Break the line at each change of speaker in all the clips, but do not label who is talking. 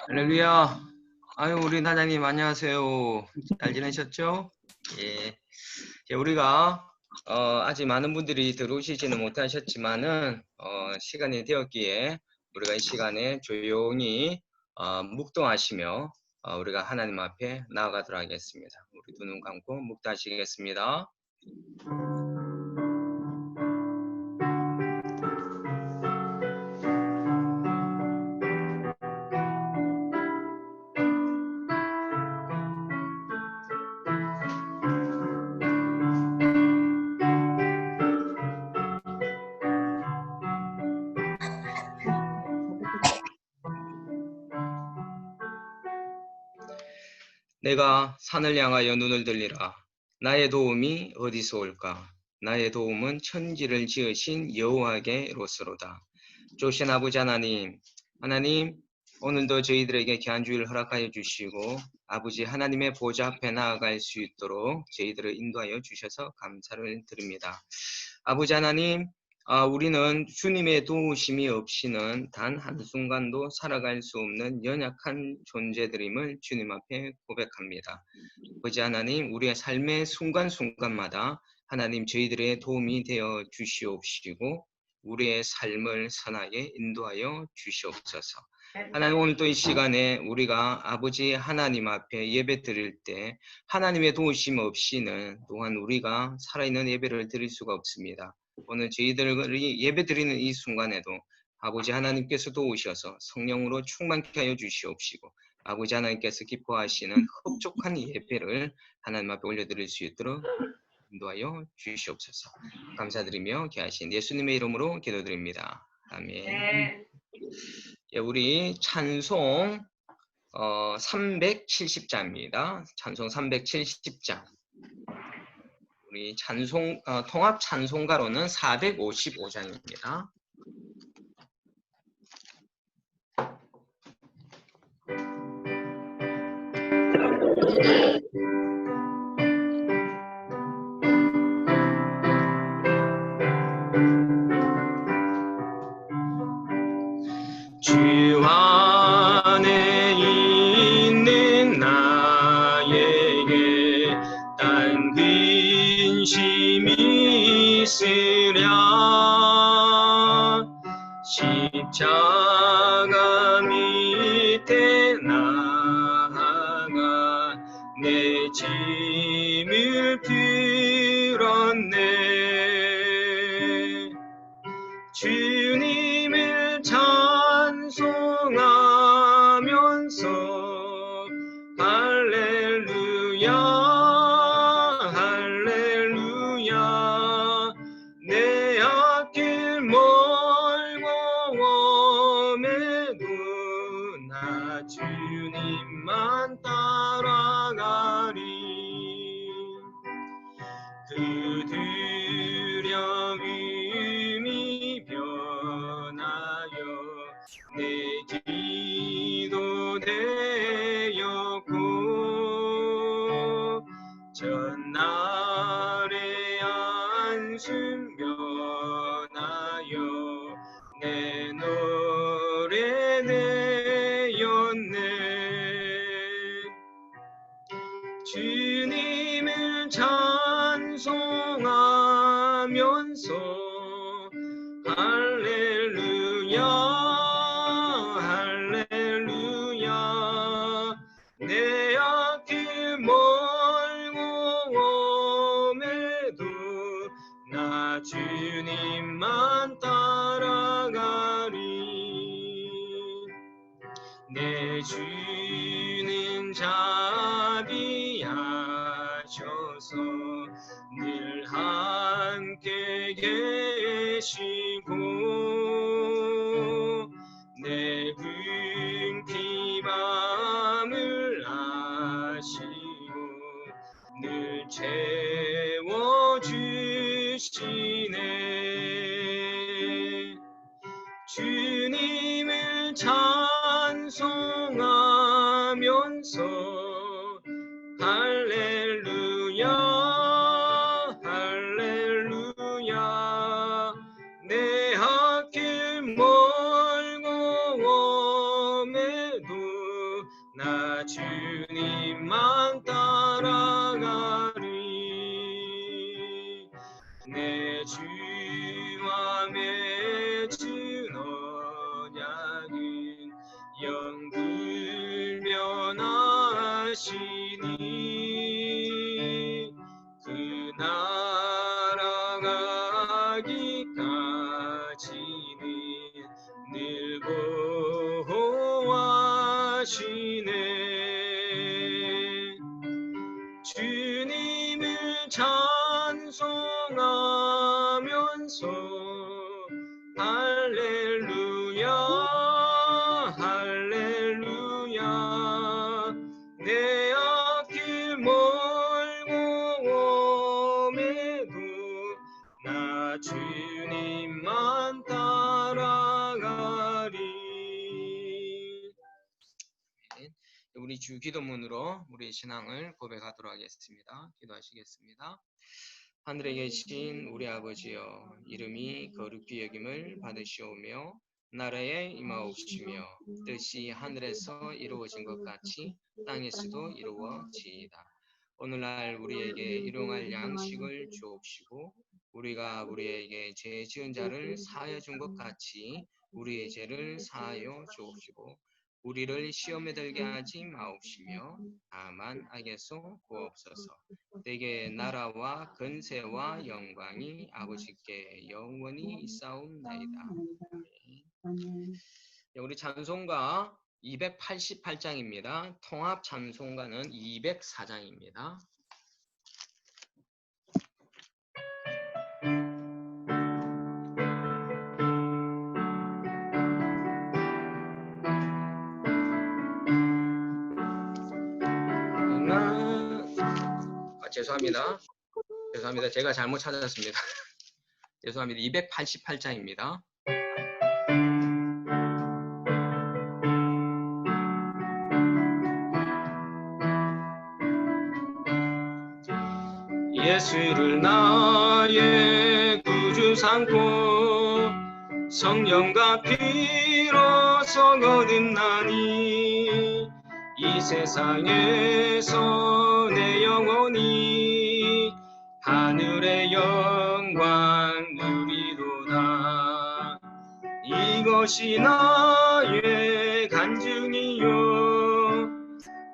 할렐루야. 아유, 우리 나장님 안녕하세요. 잘 지내셨죠? 예. 우리가 아직 많은 분들이 들어오시지는 못하셨지만은 시간이 되었기에 우리가 이 시간에 조용히 묵동하시며 우리가 하나님 앞에 나아가도록 하겠습니다. 우리 두 눈 감고 묵도하시겠습니다. 내가 산을 향하여 눈을 들리라. 나의 도움이 어디서 올까? 나의 도움은 천지를 지으신 여호와께로서로다. 좋으신 아버지 하나님, 오늘도 저희들에게 귀한 주일을 허락하여 주시고 아버지 하나님의 보좌 앞에 나아갈 수 있도록 저희들을 인도하여 주셔서 감사를 드립니다. 아버지 하나님, 우리는 주님의 도우심이 없이는 단 한순간도 살아갈 수 없는 연약한 존재들임을 주님 앞에 고백합니다. 아버지 하나님, 우리의 삶의 순간순간마다 하나님 저희들의 도움이 되어 주시옵시고 우리의 삶을 선하게 인도하여 주시옵소서. 하나님, 오늘 또 이 시간에 우리가 아버지 하나님 앞에 예배 드릴 때 하나님의 도우심 없이는 또한 우리가 살아있는 예배를 드릴 수가 없습니다. 오늘 저희들이 예배 드리는 이 순간에도 아버지 하나님께서 도우셔서 성령으로 충만케 하여 주시옵시고 아버지 하나님께서 기뻐하시는 흡족한 예배를 하나님 앞에 올려드릴 수 있도록 인도하여 주시옵소서. 감사드리며 귀하신 예수님의 이름으로 기도드립니다. 아멘. 예, 우리 찬송 370자입니다. 찬송 370자. 우리 찬송 통합 찬송가로는 455장입니다. 주 안에 있는 나에게 딴 근심이 있으랴 십자가 밑에 나아가 내 짐을 들었네. 주님을 찬송하면서 할렐루야 할렐루야 내 앞길 멀고 험해도 그 두려움이 변하여 내 기도 되었고 전날의 안심 변하여 내 노래 되었네. 주님을 찬송하면서 할렐루야 할렐루야 내 앞길 멀고 험해도 나 주님만 따라가리. 내 주는 자비하셔서 늘 함께 계시고 내 궁핍함을 아시고 늘 채워주시네. 주님을 찬송하면서 할렐루야 할렐루야 내 앞길 멀고 험해도 나 주님만 따라가리. 내 주와 맺은 언약은 영불변하시니 그 나라 가기까지는 늘 보호하시네. 주님을 찬송하면서 할렐루야 할렐루야 내 앞길 멀고 험해도 나 주님만 따라가리. 우리 주 기도문으로 우리 신앙을 고백하도록 하겠습니다. 기도하시겠습니다. 하늘에 계신 우리 아버지여, 이름이 거룩히 여김을 받으시오며 나라에 임하옵시며 뜻이 하늘에서 이루어진 것 같이 땅에서도 이루어지이다. 오늘날 우리에게 일용할 양식을 주옵시고 우리가 우리에게 죄 지은 자를 사하여 준 것 같이 우리의 죄를 사하여 주옵시고 우리를 시험에 들게 하지 마옵시며 다만 악에서 구하옵소서. 내게 나라와 근세와 영광이 아버지께 영원히 있사옵나이다. 우리 찬송가 288장입니다. 통합 찬송가는 204장입니다. 죄송합니다. 제가 잘못 찾았습니다. 죄송합니다. 288장입니다. 예수를 나의 구주 삼고 성령과 피로서 거듭나니 이 세상에서 내 영혼이 하늘의 영광 누리도다. 이것이 나의 간증이요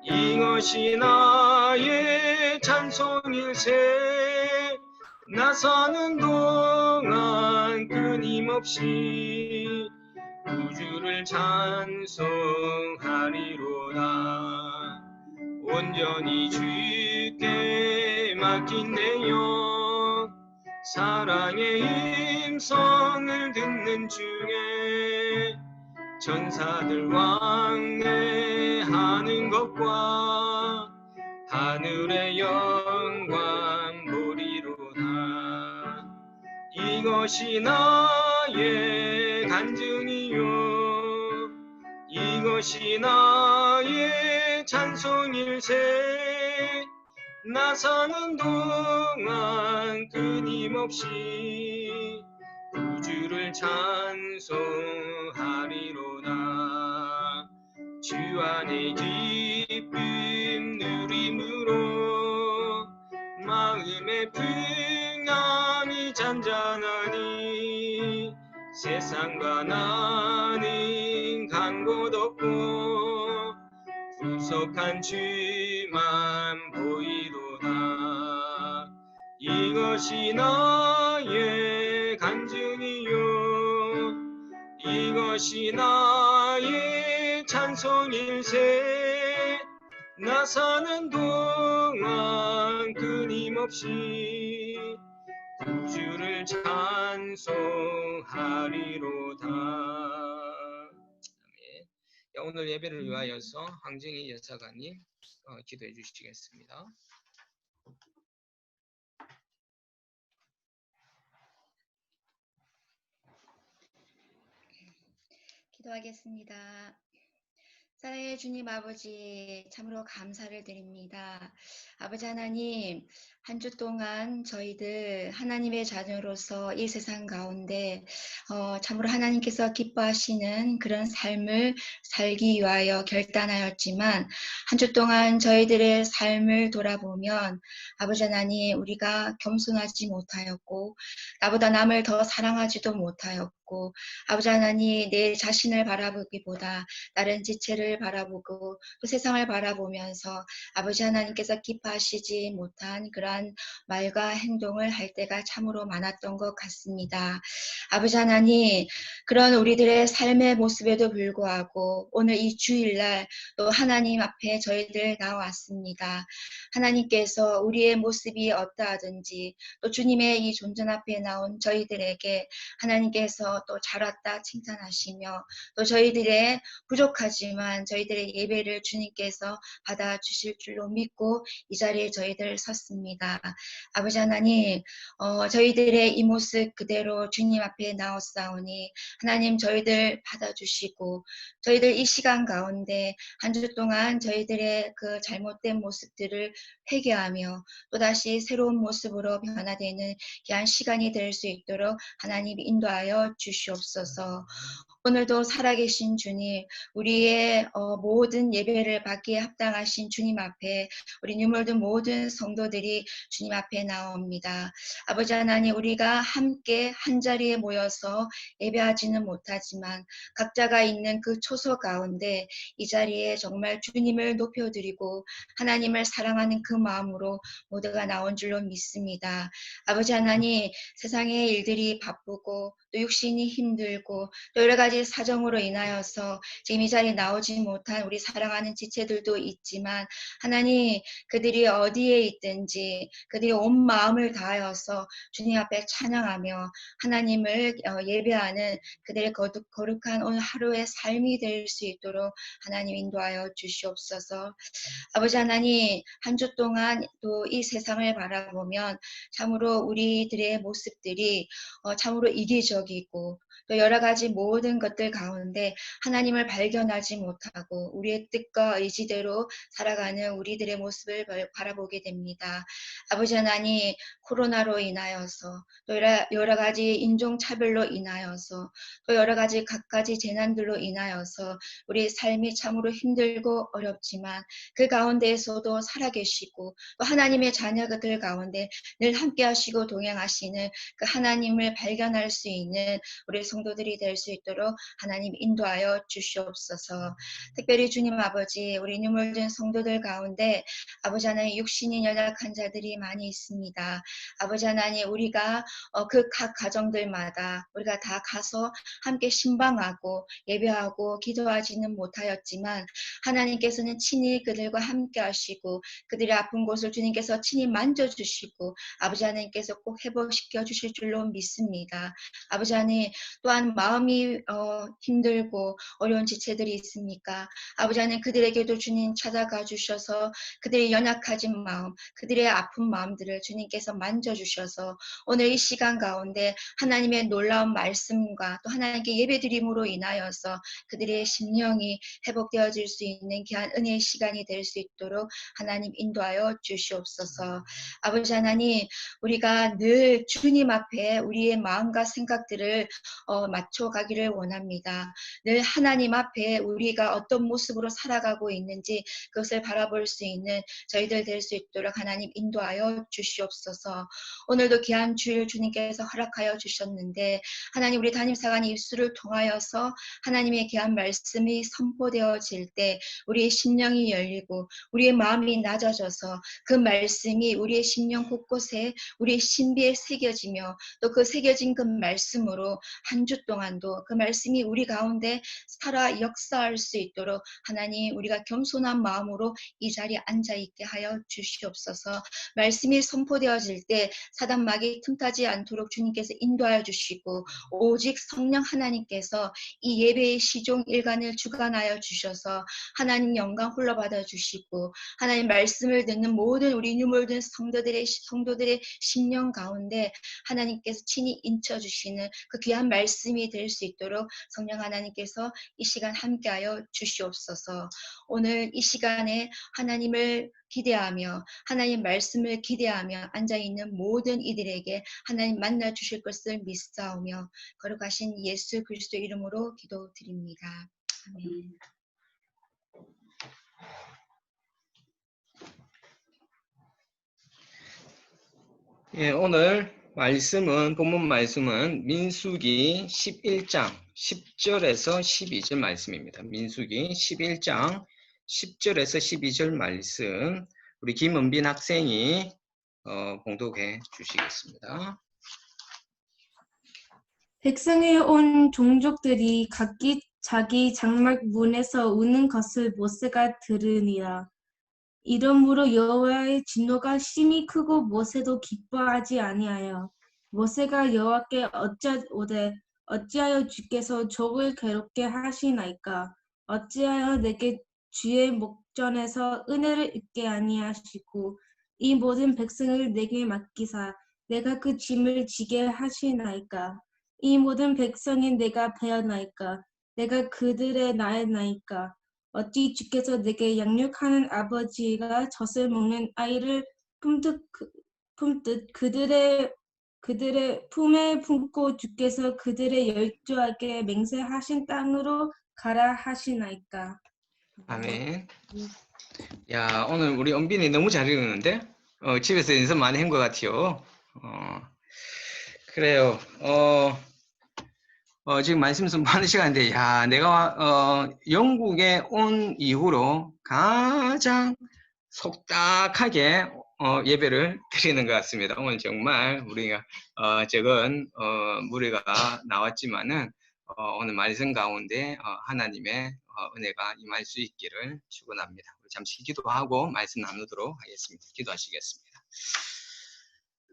이것이 나의 찬송일세. 나 사는 동안 끊임없이 구주를 찬송하리로다. 온전히 주께 맡긴 내 영 사랑의 음성을 듣는 중에 천사들 왕래하는 것과 하늘의 영광 보리로다. 이것이 나의 간증이요 이것이 나의 찬송일세 나 사는 동안 끊임없이 구주를 찬송하리로다 주 안의 기쁨 누림으로 마음의 평안이 잔잔하니 세상과 나는 간 곳 없고 구속한 주만 보이도다 이것이 나의 간증이요 이것이 나의 찬송일세 나 사는 동안 끊임없이 구주를 찬송하리로다. 아멘. 오늘 예배를 위하여서 황정희 여사가님 기도해 주시겠습니다.
기도하겠습니다. 사랑의 주님 아버지 참으로 감사를 드립니다. 아버지 하나님 한 주 동안 저희들 하나님의 자녀로서 이 세상 가운데 참으로 하나님께서 기뻐하시는 그런 삶을 살기 위하여 결단하였지만 한 주 동안 저희들의 삶을 돌아보면 아버지 하나님 우리가 겸손하지 못하였고 나보다 남을 더 사랑하지도 못하였고 아버지 하나님 내 자신을 바라보기보다 다른 지체를 바라보고 또 세상을 바라보면서 아버지 하나님께서 기뻐하시지 못한 그러한 말과 행동을 할 때가 참으로 많았던 것 같습니다. 아버지 하나님 그런 우리들의 삶의 모습에도 불구하고 오늘 이 주일날 또 하나님 앞에 저희들 나왔습니다. 하나님께서 우리의 모습이 어떠하든지 또 주님의 이 존전 앞에 나온 저희들에게 하나님께서 또 잘 왔다 칭찬하시며 또 저희들의 부족하지만 저희들의 예배를 주님께서 받아주실 줄로 믿고 이 자리에 저희들 섰습니다. 아버지 하나님 저희들의 이 모습 그대로 주님 앞에 나왔사오니 하나님 저희들 받아주시고 저희들 이 시간 가운데 한 주 동안 저희들의 그 잘못된 모습들을 회개하며 또다시 새로운 모습으로 변화되는 귀한 시간이 될 수 있도록 하나님 인도하여 주시옵소서. 오늘도 살아계신 주님, 우리의 모든 예배를 받기에 합당하신 주님 앞에 우리 뉴몰드 모든 성도들이 주님 앞에 나옵니다. 아버지 하나님, 우리가 함께 한자리에 모여서 예배하지는 못하지만 각자가 있는 그 초소 가운데 이 자리에 정말 주님을 높여드리고 하나님을 사랑하는 그 마음으로 모두가 나온 줄로 믿습니다. 아버지 하나님, 세상의 일들이 바쁘고 또 육신이 힘들고 또 여러 가지 사정으로 인하여서 지금 이 자리에 나오지 못한 우리 사랑하는 지체들도 있지만 하나님 그들이 어디에 있든지 그들이 온 마음을 다하여서 주님 앞에 찬양하며 하나님을 예배하는 그들의 거룩한 오늘 하루의 삶이 될 수 있도록 하나님 인도하여 주시옵소서. 아버지 하나님 한 주 동안 또 이 세상을 바라보면 참으로 우리들의 모습들이 참으로 이기적이고 또 여러 가지 모든 것들 가운데 하나님을 발견하지 못하고 우리의 뜻과 의지대로 살아가는 우리들의 모습을 바라보게 됩니다. 아버지 하나님 코로나로 인하여서 또 여러 가지 인종차별로 인하여서 또 여러 가지 갖가지 재난들로 인하여서 우리 삶이 참으로 힘들고 어렵지만 그 가운데에서도 살아계시고 또 하나님의 자녀들 가운데 늘 함께하시고 동행하시는 그 하나님을 발견할 수 있는 우리 성도들이 될 수 있도록 하나님 인도하여 주시옵소서. 특별히 주님 아버지 우리 눈물든 성도들 가운데 아버지 하나님 육신이 연약한 자들이 많이 있습니다. 아버지 하나님 우리가 그 각 가정들마다 우리가 다 가서 함께 신방하고 예배하고 기도하지는 못하였지만 하나님께서는 친히 그들과 함께 하시고 그들의 아픈 곳을 주님께서 친히 만져주시고 아버지 하나님께서 꼭 회복시켜 주실 줄로 믿습니다. 아버지 하나님 또한 마음이 힘들고 어려운 지체들이 있습니까? 아버지 하나님 그들에게도 주님 찾아가 주셔서 그들의 연약해진 마음, 그들의 아픈 마음들을 주님께서 만져주셔서 오늘 이 시간 가운데 하나님의 놀라운 말씀과 또 하나님께 예배드림으로 인하여서 그들의 심령이 회복되어질 수 있는 귀한 은혜의 시간이 될 수 있도록 하나님 인도하여 주시옵소서. 아버지 하나님, 우리가 늘 주님 앞에 우리의 마음과 생각들을 맞춰가기를 원합니다. 늘 하나님 앞에 우리가 어떤 모습으로 살아가고 있는지 그것을 바라볼 수 있는 저희들 될 수 있도록 하나님 인도하여 주시옵소서. 오늘도 귀한 주일 주님께서 허락하여 주셨는데 하나님 우리 담임사관의 입술을 통하여서 하나님의 귀한 말씀이 선포되어질 때 우리의 심령이 열리고 우리의 마음이 낮아져서 그 말씀이 우리의 심령 곳곳에 우리의 신비에 새겨지며 또 그 새겨진 그 말씀으로 한 주 동안도 그 말씀이 우리 가운데 살아 역사할 수 있도록 하나님 우리가 겸손한 마음으로 이 자리에 앉아있게 하여 주시옵소서. 말씀이 선포되어질 때 사단막이 틈타지 않도록 주님께서 인도하여 주시고 오직 성령 하나님께서 이 예배의 시종 일관을 주관하여 주셔서 하나님 영광 홀로 받아주시고 하나님 말씀을 듣는 모든 우리 유물든 성도들의 심령 가운데 하나님께서 친히 인쳐주시는 그 귀한 말씀이 될 수 있도록 성령 하나님께서 이 시간 함께하여 주시옵소서. 오늘 이 시간에 하나님을 기대하며 하나님 말씀을 기대하며 앉아있는 모든 이들에게 하나님 만나 주실 것을 믿사오며 거룩하신 예수 그리스도 이름으로 기도드립니다. 아멘.
예, 오늘 본문 말씀은 민수기 11장 10절에서 12절 말씀입니다. 민수기 11장 10절에서 12절 말씀 우리 김은빈 학생이 봉독해 주시겠습니다.
백성에 온 종족들이 각기 자기 장막 문에서 우는 것을 모세가 들으니라. 이러므로 여호와의 진노가 심히 크고 모세도 기뻐하지 아니하여 모세가 여호와께 어찌하오되 어찌하여 주께서 족을 괴롭게 하시나이까 어찌하여 내게 주의 목전에서 은혜를 잊게 아니하시고 이 모든 백성을 내게 맡기사 내가 그 짐을 지게 하시나이까 이 모든 백성이 내가 베어나이까 내가 그들의 나이나이까 어찌 주께서 내게 양육하는 아버지가 젖을 먹는 아이를 품듯 그들의 품에 품고 주께서 그들의 열조하게 맹세하신 땅으로 가라 하시나이까.
아멘. 야, 오늘 우리 은빈이 너무 잘 읽었는데 집에서 연습 많이 한 것 같아요. 그래요. 지금 말씀 선포하는 시간인데, 야, 내가, 영국에 온 이후로 가장 속닥하게, 예배를 드리는 것 같습니다. 오늘 정말 우리가, 적은, 무리가 나왔지만은, 오늘 말씀 가운데, 하나님의 은혜가 임할 수 있기를 축원합니다. 우리 잠시 기도하고 말씀 나누도록 하겠습니다. 기도하시겠습니다.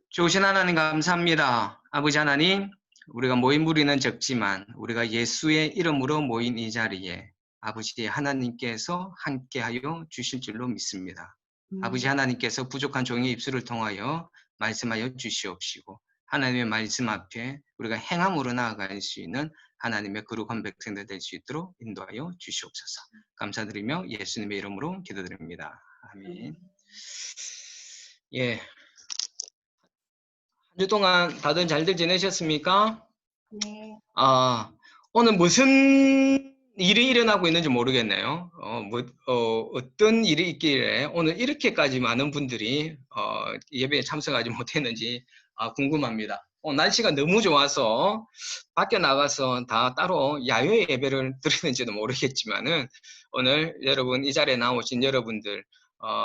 좋으신 하나님 감사합니다. 아버지 하나님, 우리가 모인 무리는 적지만 우리가 예수의 이름으로 모인 이 자리에 아버지 하나님께서 함께하여 주실 줄로 믿습니다. 아버지 하나님께서 부족한 종의 입술을 통하여 말씀하여 주시옵시고 하나님의 말씀 앞에 우리가 행함으로 나아갈 수 있는 하나님의 거룩한 백성들 될 수 있도록 인도하여 주시옵소서. 감사드리며 예수님의 이름으로 기도드립니다. 아멘. 예. 한 주 동안 다들 잘들 지내셨습니까?
네.
오늘 무슨 일이 일어나고 있는지 모르겠네요. 어떤 일이 있길래 오늘 이렇게까지 많은 분들이 예배에 참석하지 못했는지 궁금합니다. 날씨가 너무 좋아서 밖에 나가서 다 따로 야외 예배를 드리는지도 모르겠지만은 오늘 여러분 이 자리에 나오신 여러분들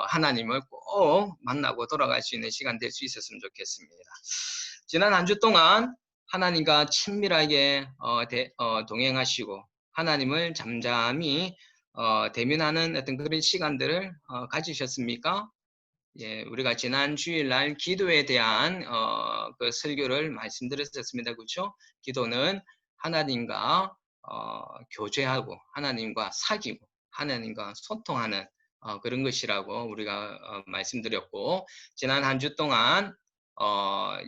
하나님을 꼭 만나고 돌아갈 수 있는 시간 될 수 있었으면 좋겠습니다. 지난 한 주 동안 하나님과 친밀하게 동행하시고 하나님을 잠잠히 대면하는 어떤 그런 시간들을 가지셨습니까? 예, 우리가 지난 주일날 기도에 대한 그 설교를 말씀드렸었습니다. 그렇죠? 기도는 하나님과 교제하고 하나님과 사귀고 하나님과 소통하는 그런 것이라고 우리가 말씀드렸고, 지난 한 주 동안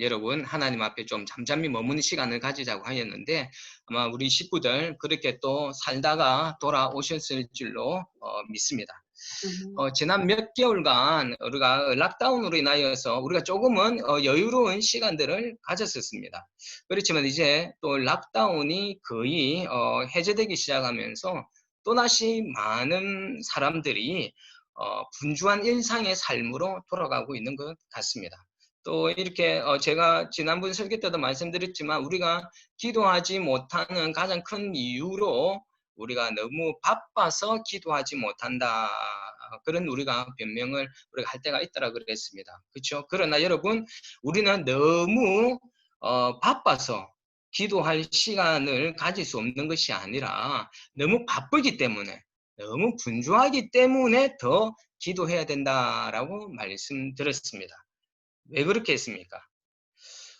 여러분 하나님 앞에 좀 잠잠히 머무는 시간을 가지자고 하였는데, 아마 우리 식구들 그렇게 또 살다가 돌아오셨을 줄로 믿습니다. 지난 몇 개월간 우리가 락다운으로 인하여서 우리가 조금은 여유로운 시간들을 가졌었습니다. 그렇지만 이제 또 락다운이 거의 해제되기 시작하면서 또다시 많은 사람들이 분주한 일상의 삶으로 돌아가고 있는 것 같습니다. 또 이렇게 제가 지난번 설교 때도 말씀드렸지만 우리가 기도하지 못하는 가장 큰 이유로 우리가 너무 바빠서 기도하지 못한다. 그런 우리가 변명을 우리가 할 때가 있더라 그랬습니다. 그렇죠? 그러나 여러분, 우리는 너무 바빠서 기도할 시간을 가질 수 없는 것이 아니라 너무 바쁘기 때문에, 너무 분주하기 때문에 더 기도해야 된다라고 말씀드렸습니다. 왜 그렇게 했습니까?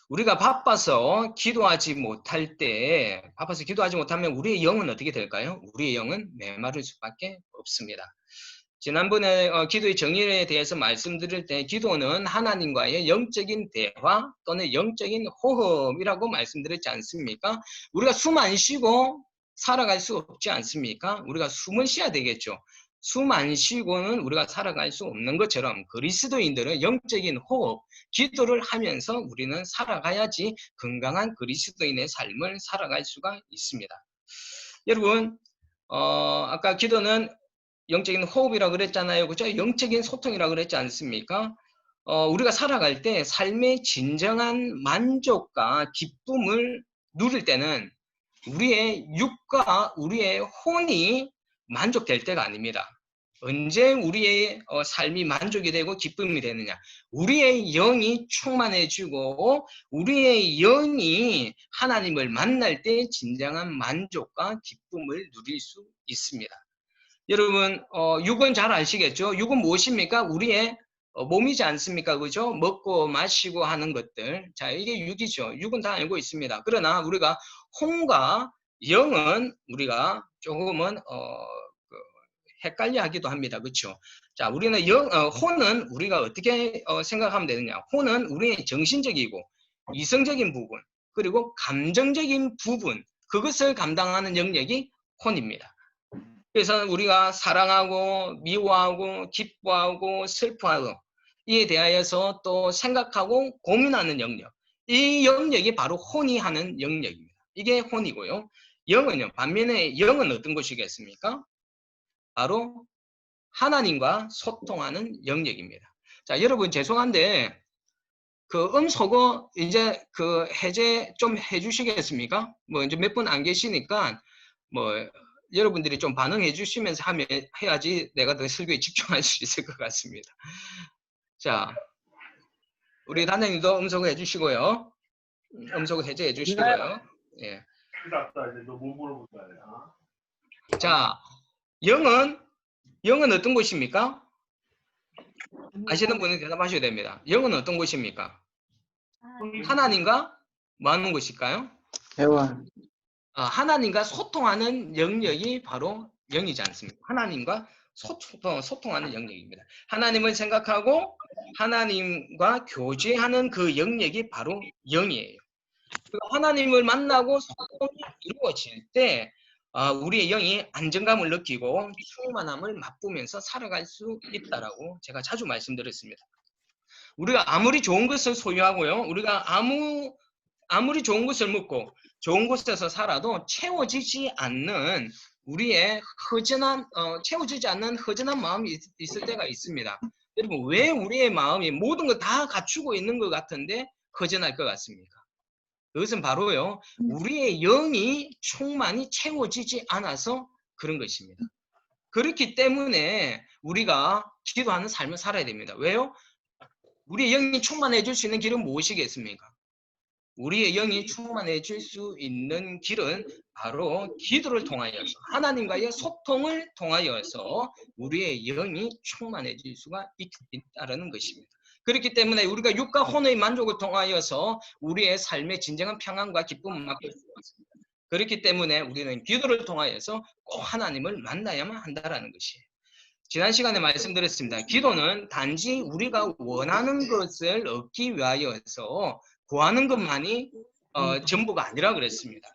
우리가 바빠서 기도하지 못하면 우리의 영은 어떻게 될까요? 우리의 영은 메마를 수밖에 없습니다. 지난번에 기도의 정의에 대해서 말씀드릴 때 기도는 하나님과의 영적인 대화 또는 영적인 호흡이라고 말씀드렸지 않습니까? 우리가 숨 안 쉬고 살아갈 수 없지 않습니까? 우리가 숨을 쉬어야 되겠죠. 숨 안 쉬고는 우리가 살아갈 수 없는 것처럼 그리스도인들은 영적인 호흡, 기도를 하면서 우리는 살아가야지 건강한 그리스도인의 삶을 살아갈 수가 있습니다. 여러분, 아까 기도는 영적인 호흡이라고 그랬잖아요. 그죠? 영적인 소통이라고 그랬지 않습니까? 우리가 살아갈 때 삶의 진정한 만족과 기쁨을 누릴 때는 우리의 육과 우리의 혼이 만족될 때가 아닙니다. 언제 우리의 삶이 만족이 되고 기쁨이 되느냐? 우리의 영이 충만해지고 우리의 영이 하나님을 만날 때 진정한 만족과 기쁨을 누릴 수 있습니다. 여러분, 육은 잘 아시겠죠? 육은 무엇입니까? 우리의 몸이지 않습니까? 그죠? 먹고 마시고 하는 것들. 자, 이게 육이죠. 육은 다 알고 있습니다. 그러나 우리가 혼과 영은 우리가 조금은 헷갈려 하기도 합니다. 그렇죠? 자, 우리는 혼은 우리가 어떻게 생각하면 되느냐? 혼은 우리의 정신적이고 이성적인 부분, 그리고 감정적인 부분, 그것을 감당하는 영역이 혼입니다. 그래서 우리가 사랑하고 미워하고 기뻐하고 슬퍼하고 이에 대하여서 또 생각하고 고민하는 영역, 이 영역이 바로 혼이 하는 영역입니다. 이게 혼이고요. 영은요, 반면에 영은 어떤 것이겠습니까? 바로 하나님과 소통하는 영역입니다. 자, 여러분 죄송한데 그 음소거 이제 그 해제 좀 해주시겠습니까? 뭐 이제 몇 분 안 계시니까 뭐 여러분들이 좀 반응해 주시면서 해야지 내가 더 설교에 집중할 수 있을 것 같습니다. 자, 우리 단장님도 음소거 해주시고요. 음소거 해제해 주시고요. 예. 자, 영은 어떤 것입니까? 아시는 분은 대답하셔야 됩니다. 영은 어떤 것입니까? 하나님과 뭐 하는 것일까요?
회원.
하나님과 소통하는 영역이 바로 영이지 않습니까? 하나님과 소통하는 영역입니다. 하나님을 생각하고 하나님과 교제하는 그 영역이 바로 영이에요. 하나님을 만나고 소통이 이루어질 때 우리의 영이 안정감을 느끼고 충만함을 맛보면서 살아갈 수 있다라고 제가 자주 말씀드렸습니다. 우리가 아무리 좋은 것을 소유하고요, 우리가 아무리 좋은 것을 먹고 좋은 곳에서 살아도 채워지지 않는 우리의 채워지지 않는 허전한 마음이 있을 때가 있습니다. 여러분, 왜 우리의 마음이 모든 걸 다 갖추고 있는 것 같은데 허전할 것 같습니까? 그것은 바로요, 우리의 영이 충만히 채워지지 않아서 그런 것입니다. 그렇기 때문에 우리가 기도하는 삶을 살아야 됩니다. 왜요? 우리의 영이 충만해질 수 있는 길은 무엇이겠습니까? 우리의 영이 충만해질 수 있는 길은 바로 기도를 통하여서 하나님과의 소통을 통하여서 우리의 영이 충만해질 수가 있다는 것입니다. 그렇기 때문에 우리가 육과 혼의 만족을 통하여서 우리의 삶의 진정한 평안과 기쁨을 맛볼 수 있습니다. 그렇기 때문에 우리는 기도를 통하여서 꼭 하나님을 만나야만 한다라는 것이에요. 지난 시간에 말씀드렸습니다. 기도는 단지 우리가 원하는 것을 얻기 위하여서 구하는 것만이 전부가 아니라 그랬습니다.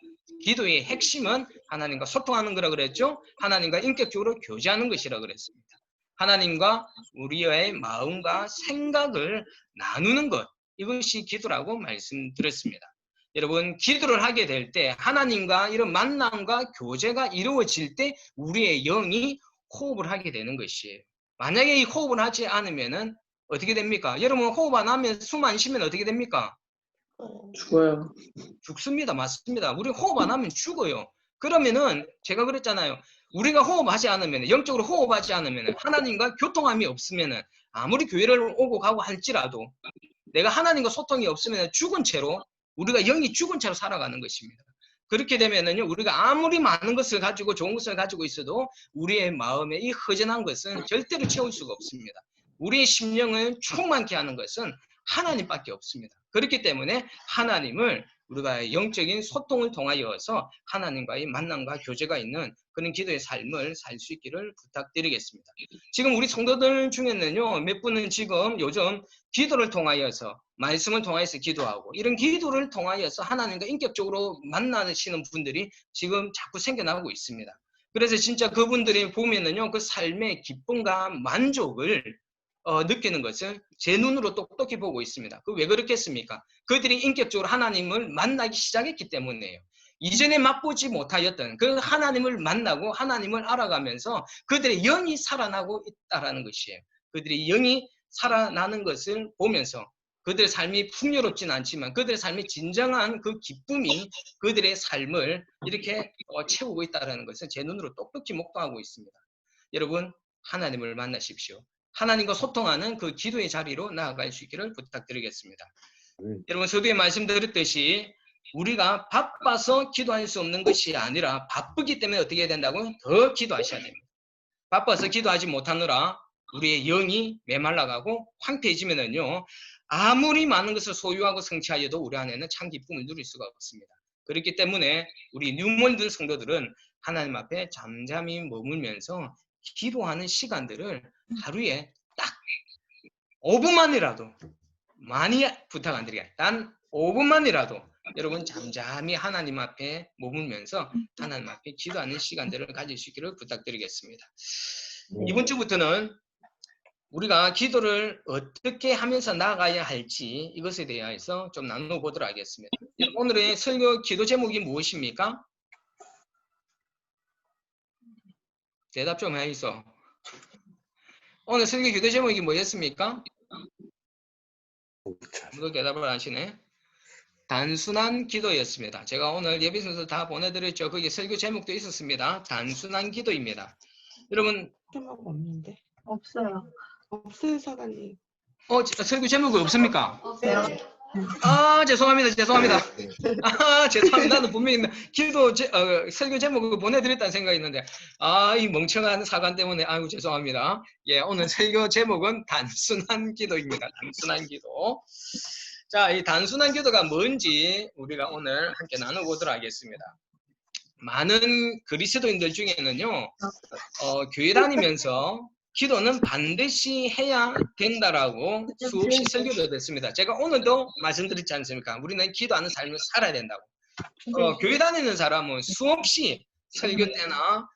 기도의 핵심은 하나님과 소통하는 거라 그랬죠. 하나님과 인격적으로 교제하는 것이라 그랬습니다. 하나님과 우리의 마음과 생각을 나누는 것, 이것이 기도라고 말씀드렸습니다. 여러분, 기도를 하게 될 때 하나님과 이런 만남과 교제가 이루어질 때 우리의 영이 호흡을 하게 되는 것이에요. 만약에 이 호흡을 하지 않으면은 어떻게 됩니까? 여러분, 호흡 안 하면 숨 안 쉬면 어떻게 됩니까?
죽어요.
죽습니다. 맞습니다. 우리 호흡 안 하면 죽어요. 그러면은 제가 그랬잖아요. 우리가 호흡하지 않으면, 영적으로 호흡하지 않으면, 하나님과 교통함이 없으면은 아무리 교회를 오고 가고 할지라도 내가 하나님과 소통이 없으면 죽은 채로, 우리가 영이 죽은 채로 살아가는 것입니다. 그렇게 되면은요, 우리가 아무리 많은 것을 가지고 좋은 것을 가지고 있어도 우리의 마음에 이 허전한 것은 절대로 채울 수가 없습니다. 우리의 심령을 충만케 하는 것은 하나님밖에 없습니다. 그렇기 때문에 하나님을 우리가 영적인 소통을 통하여서 하나님과의 만남과 교제가 있는 그런 기도의 삶을 살 수 있기를 부탁드리겠습니다. 지금 우리 성도들 중에는요, 몇 분은 지금 요즘 기도를 통하여서, 말씀을 통하여서 기도하고, 이런 기도를 통하여서 하나님과 인격적으로 만나시는 분들이 지금 자꾸 생겨나고 있습니다. 그래서 진짜 그분들이 보면은요, 그 삶의 기쁨과 만족을 느끼는 것을 제 눈으로 똑똑히 보고 있습니다. 그 왜 그렇겠습니까? 그들이 인격적으로 하나님을 만나기 시작했기 때문이에요. 이전에 맛보지 못하였던 그 하나님을 만나고 하나님을 알아가면서 그들의 영이 살아나고 있다는 것이에요. 그들의 영이 살아나는 것을 보면서 그들의 삶이 풍요롭지는 않지만 그들의 삶의 진정한 그 기쁨이 그들의 삶을 이렇게 채우고 있다는 것을 제 눈으로 똑똑히 목도하고 있습니다. 여러분, 하나님을 만나십시오. 하나님과 소통하는 그 기도의 자리로 나아갈 수 있기를 부탁드리겠습니다. 여러분, 서두에 말씀드렸듯이 우리가 바빠서 기도할 수 없는 것이 아니라 바쁘기 때문에 어떻게 해야 된다고요? 더 기도하셔야 됩니다. 바빠서 기도하지 못하느라 우리의 영이 메말라가고 황폐해지면은요, 아무리 많은 것을 소유하고 성취하여도 우리 안에는 참 기쁨을 누릴 수가 없습니다. 그렇기 때문에 우리 뉴몬들 성도들은 하나님 앞에 잠잠히 머물면서 기도하는 시간들을 하루에 딱 5분만이라도, 많이 부탁 안 드리겠습니다. 단 5분만이라도 여러분 잠잠히 하나님 앞에 머물면서 하나님 앞에 기도하는 시간들을 가질 수 있기를 부탁드리겠습니다. 이번 주부터는 우리가 기도를 어떻게 하면서 나아가야 할지 이것에 대해서 좀 나눠보도록 하겠습니다. 오늘의 설교 기도 제목이 무엇입니까? 대답 좀 해주소. 오늘 설교 기도 제목이 뭐였습니까? 아무도 대답을 안 하시네. 단순한 기도였습니다. 제가 오늘 예배 순서 다 보내드렸죠. 거기에 설교 제목도 있었습니다. 단순한 기도입니다. 여러분,
제목 없는데?
없어요.
없어요, 사관님.
설교 제목이 없습니까?
없어요.
죄송합니다. 죄송합니다. 나는 분명히 설교 제목을 보내드렸다는 생각이 있는데, 이 멍청한 사관 때문에, 아이고, 죄송합니다. 예, 오늘 설교 제목은 단순한 기도입니다. 단순한 기도. 자, 이 단순한 기도가 뭔지 우리가 오늘 함께 나눠보도록 하겠습니다. 많은 그리스도인들 중에는요, 교회 다니면서 기도는 반드시 해야 된다라고 수없이 설교도 됐습니다. 제가 오늘도 말씀드렸지 않습니까? 우리는 기도하는 삶을 살아야 된다고. 교회 다니는 사람은 수없이 설교 때나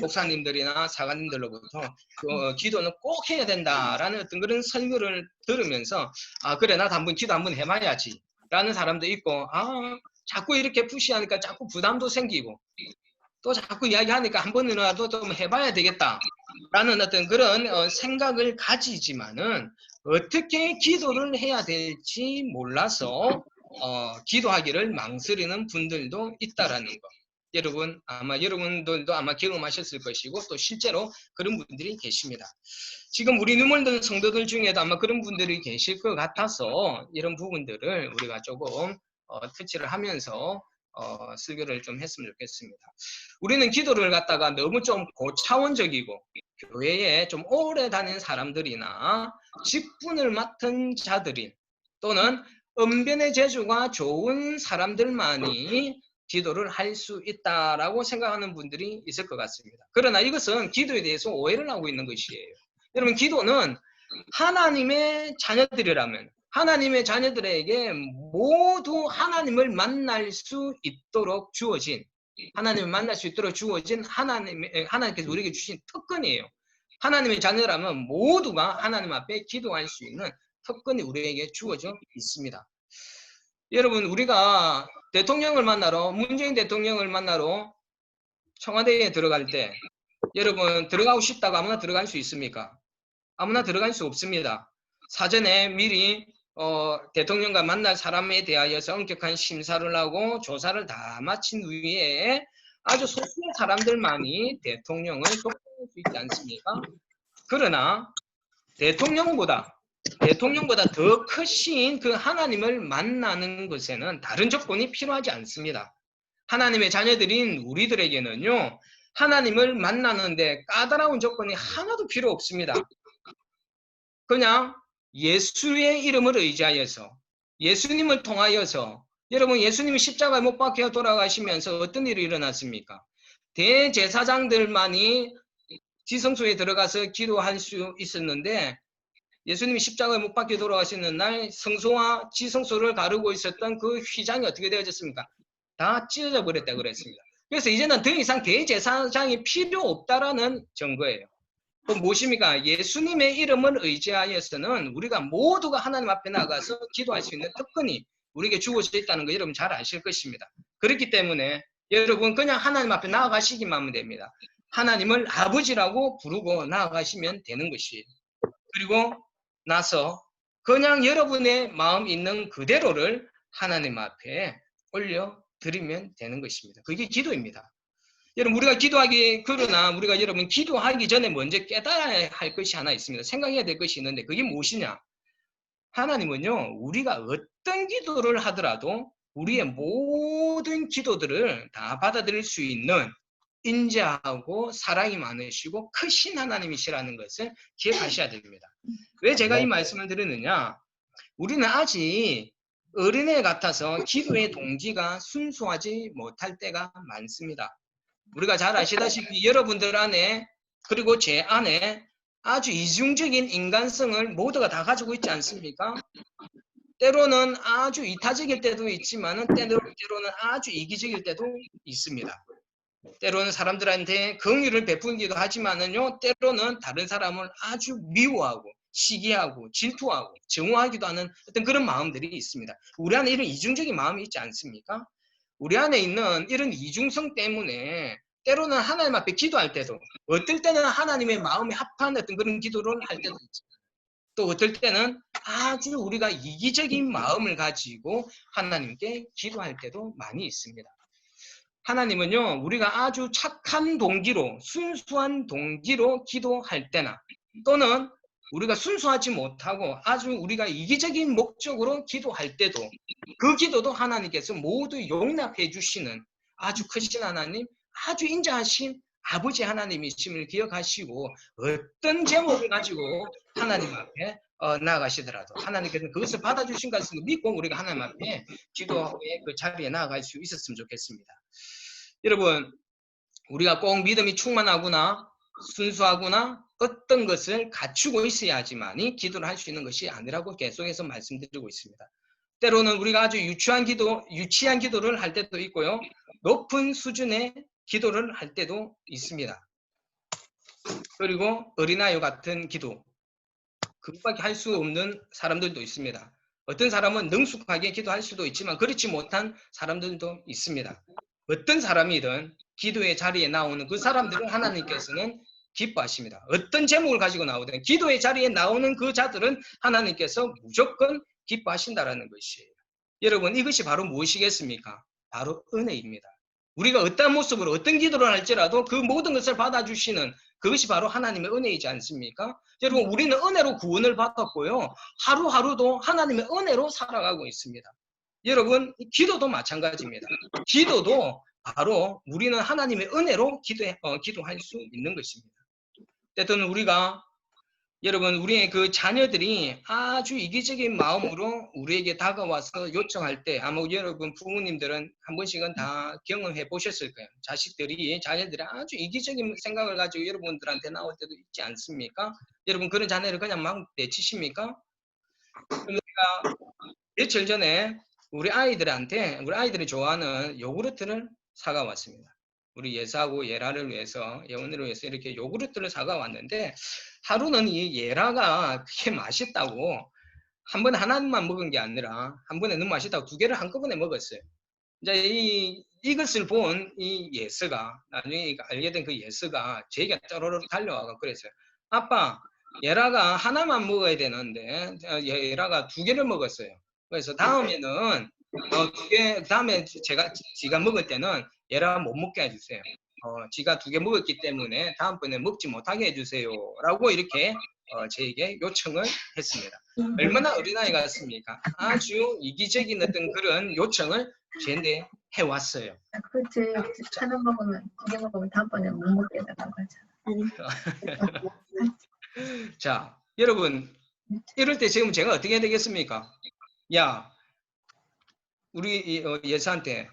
목사님들이나 사관님들로부터 기도는 꼭 해야 된다라는 어떤 그런 설교를 들으면서 그래, 나도 한번 기도 한번 해봐야지 라는 사람도 있고, 자꾸 이렇게 푸시하니까 자꾸 부담도 생기고 또 자꾸 이야기하니까 한 번이라도 좀 해봐야 되겠다 라는 어떤 그런 생각을 가지지만은 어떻게 기도를 해야 될지 몰라서 기도하기를 망설이는 분들도 있다라는 거. 여러분, 여러분들도 아마 경험하셨을 것이고 또 실제로 그런 분들이 계십니다. 지금 우리 누먼들 성도들 중에도 아마 그런 분들이 계실 것 같아서 이런 부분들을 우리가 조금 터치를 하면서 설교를 좀 했으면 좋겠습니다. 우리는 기도를 갖다가 너무 좀 고차원적이고 교회에 좀 오래 다닌 사람들이나 직분을 맡은 자들인 또는 언변의 재주가 좋은 사람들만이 기도를 할 수 있다라고 생각하는 분들이 있을 것 같습니다. 그러나 이것은 기도에 대해서 오해를 하고 있는 것이에요. 여러분, 기도는 하나님의 자녀들이라면 하나님의 자녀들에게 모두 하나님을 만날 수 있도록 주어진, 하나님을 만날 수 있도록 주어진 하나님께서 우리에게 주신 특권이에요. 하나님의 자녀라면 모두가 하나님 앞에 기도할 수 있는 특권이 우리에게 주어져 있습니다. 여러분, 우리가 대통령을 만나러, 문재인 대통령을 만나러 청와대에 들어갈 때 여러분, 들어가고 싶다고 아무나 들어갈 수 있습니까? 아무나 들어갈 수 없습니다. 사전에 미리 대통령과 만날 사람에 대하여서 엄격한 심사를 하고 조사를 다 마친 후에 아주 소수의 사람들만이 대통령을 접촉할 수 있지 않습니까? 그러나 대통령보다 더 크신 그 하나님을 만나는 것에는 다른 조건이 필요하지 않습니다. 하나님의 자녀들인 우리들에게는요, 하나님을 만나는데 까다로운 조건이 하나도 필요 없습니다. 그냥 예수의 이름을 의지하여서, 예수님을 통하여서, 여러분, 예수님이 십자가에 못 박혀 돌아가시면서 어떤 일이 일어났습니까? 대제사장들만이 지성소에 들어가서 기도할 수 있었는데, 예수님이 십자가에 못 박혀 돌아가시는 날 성소와 지성소를 가르고 있었던 그 휘장이 어떻게 되어졌습니까? 다 찢어져 버렸다고 그랬습니다. 그래서 이제는 더 이상 대제사장이 필요 없다라는 증거예요. 또 무엇입니까? 예수님의 이름을 의지하여서는 우리가 모두가 하나님 앞에 나가서 기도할 수 있는 특권이 우리에게 주어져 있다는 거 여러분 잘 아실 것입니다. 그렇기 때문에 여러분 그냥 하나님 앞에 나아가시기만 하면 됩니다. 하나님을 아버지라고 부르고 나아가시면 되는 것이에요. 그리고 나서 그냥 여러분의 마음 있는 그대로를 하나님 앞에 올려드리면 되는 것입니다. 그게 기도입니다. 여러분, 우리가 그러나 우리가 여러분 기도하기 전에 먼저 깨달아야 할 것이 하나 있습니다. 생각해야 될 것이 있는데 그게 무엇이냐? 하나님은요, 우리가 어떤 기도를 하더라도 우리의 모든 기도들을 다 받아들일 수 있는 인자하고 사랑이 많으시고 크신 하나님이시라는 것을 기억하셔야 됩니다. 왜 제가 이 말씀을 드리느냐? 우리는 아직 어린애 같아서 기도의 동기가 순수하지 못할 때가 많습니다. 우리가 잘 아시다시피 여러분들 안에 그리고 제 안에 아주 이중적인 인간성을 모두가 다 가지고 있지 않습니까? 때로는 아주 이타적일 때도 있지만 때로는 아주 이기적일 때도 있습니다. 때로는 사람들한테 긍휼을 베풀기도 하지만은요, 때로는 다른 사람을 아주 미워하고 시기하고 질투하고 정오하기도 하는 어떤 그런 마음들이 있습니다. 우리 안에 이런 이중적인 마음이 있지 않습니까? 우리 안에 있는 이런 이중성 때문에 때로는 하나님 앞에 기도할 때도 어떨 때는 하나님의 마음에 합한 어떤 그런 기도를 할 때도 있지만 또 어떨 때는 아주 우리가 이기적인 마음을 가지고 하나님께 기도할 때도 많이 있습니다. 하나님은요, 우리가 아주 착한 동기로, 순수한 동기로 기도할 때나 또는 우리가 순수하지 못하고 아주 우리가 이기적인 목적으로 기도할 때도 그 기도도 하나님께서 모두 용납해 주시는 아주 크신 하나님, 아주 인자하신 아버지 하나님이심을 기억하시고 어떤 제목을 가지고 하나님 앞에 나아가시더라도 하나님께서는 그것을 받아주신 것을 믿고 우리가 하나님 앞에 기도의 그 자리에 나아갈 수 있었으면 좋겠습니다. 여러분, 우리가 꼭 믿음이 충만하거나 순수하거나 어떤 것을 갖추고 있어야지만이 기도를 할 수 있는 것이 아니라고 계속해서 말씀드리고 있습니다. 때로는 우리가 아주 유치한 기도를 할 때도 있고요. 높은 수준의 기도를 할 때도 있습니다. 그리고 어린아이 같은 기도, 그것밖에 할 수 없는 사람들도 있습니다. 어떤 사람은 능숙하게 기도할 수도 있지만 그렇지 못한 사람들도 있습니다. 어떤 사람이든 기도의 자리에 나오는 그 사람들을 하나님께서는 기뻐하십니다. 어떤 제목을 가지고 나오든 기도의 자리에 나오는 그 자들은 하나님께서 무조건 기뻐하신다라는 것이에요. 여러분, 이것이 바로 무엇이겠습니까? 바로 은혜입니다. 우리가 어떤 모습으로 어떤 기도를 할지라도 그 모든 것을 받아주시는 그것이 바로 하나님의 은혜이지 않습니까? 여러분, 우리는 은혜로 구원을 받았고요. 하루하루도 하나님의 은혜로 살아가고 있습니다. 여러분, 기도도 마찬가지입니다. 기도도 바로 우리는 하나님의 은혜로 기도할 수 있는 것입니다. 때때는 우리가 여러분, 우리의 그 자녀들이 아주 이기적인 마음으로 우리에게 다가와서 요청할 때 아마 여러분 부모님들은 한 번씩은 다 경험해 보셨을 거예요. 자녀들이 아주 이기적인 생각을 가지고 여러분들한테 나올 때도 있지 않습니까? 여러분 그런 자녀를 그냥 막 내치십니까? 우리가 며칠 전에 우리 아이들이 좋아하는 요구르트를 사가 왔습니다. 우리 예사하고 예라를 위해서, 예원이를 위해서 이렇게 요구르트를 사가 왔는데, 하루는 이 예라가 그게 맛있다고 한 번에 하나만 먹은 게 아니라 한 번에 너무 맛있다고 두 개를 한꺼번에 먹었어요. 이제 이것을 본 이 예스가, 나중에 알게 된 그 예스가 제게 쪼르르 달려와서 그랬어요. 아빠, 예라가 하나만 먹어야 되는데 예라가 두 개를 먹었어요. 그래서 다음에는 다음에 지가 먹을 때는 예라 못 먹게 해주세요. 지가 두 개 먹었기 때문에 다음번에 먹지 못하게 해주세요. 라고 이렇게 저에게 요청을 했습니다. 얼마나 어린아이 같습니까? 아주 이기적인 어떤 그런 요청을 저한테 해왔어요.
그렇지. 하나 먹으면 두 개 먹으면 다음번에 못 먹게 되는 거잖아.
자, 여러분 이럴 때 지금 제가 어떻게 해야 되겠습니까? 야, 우리 예사한테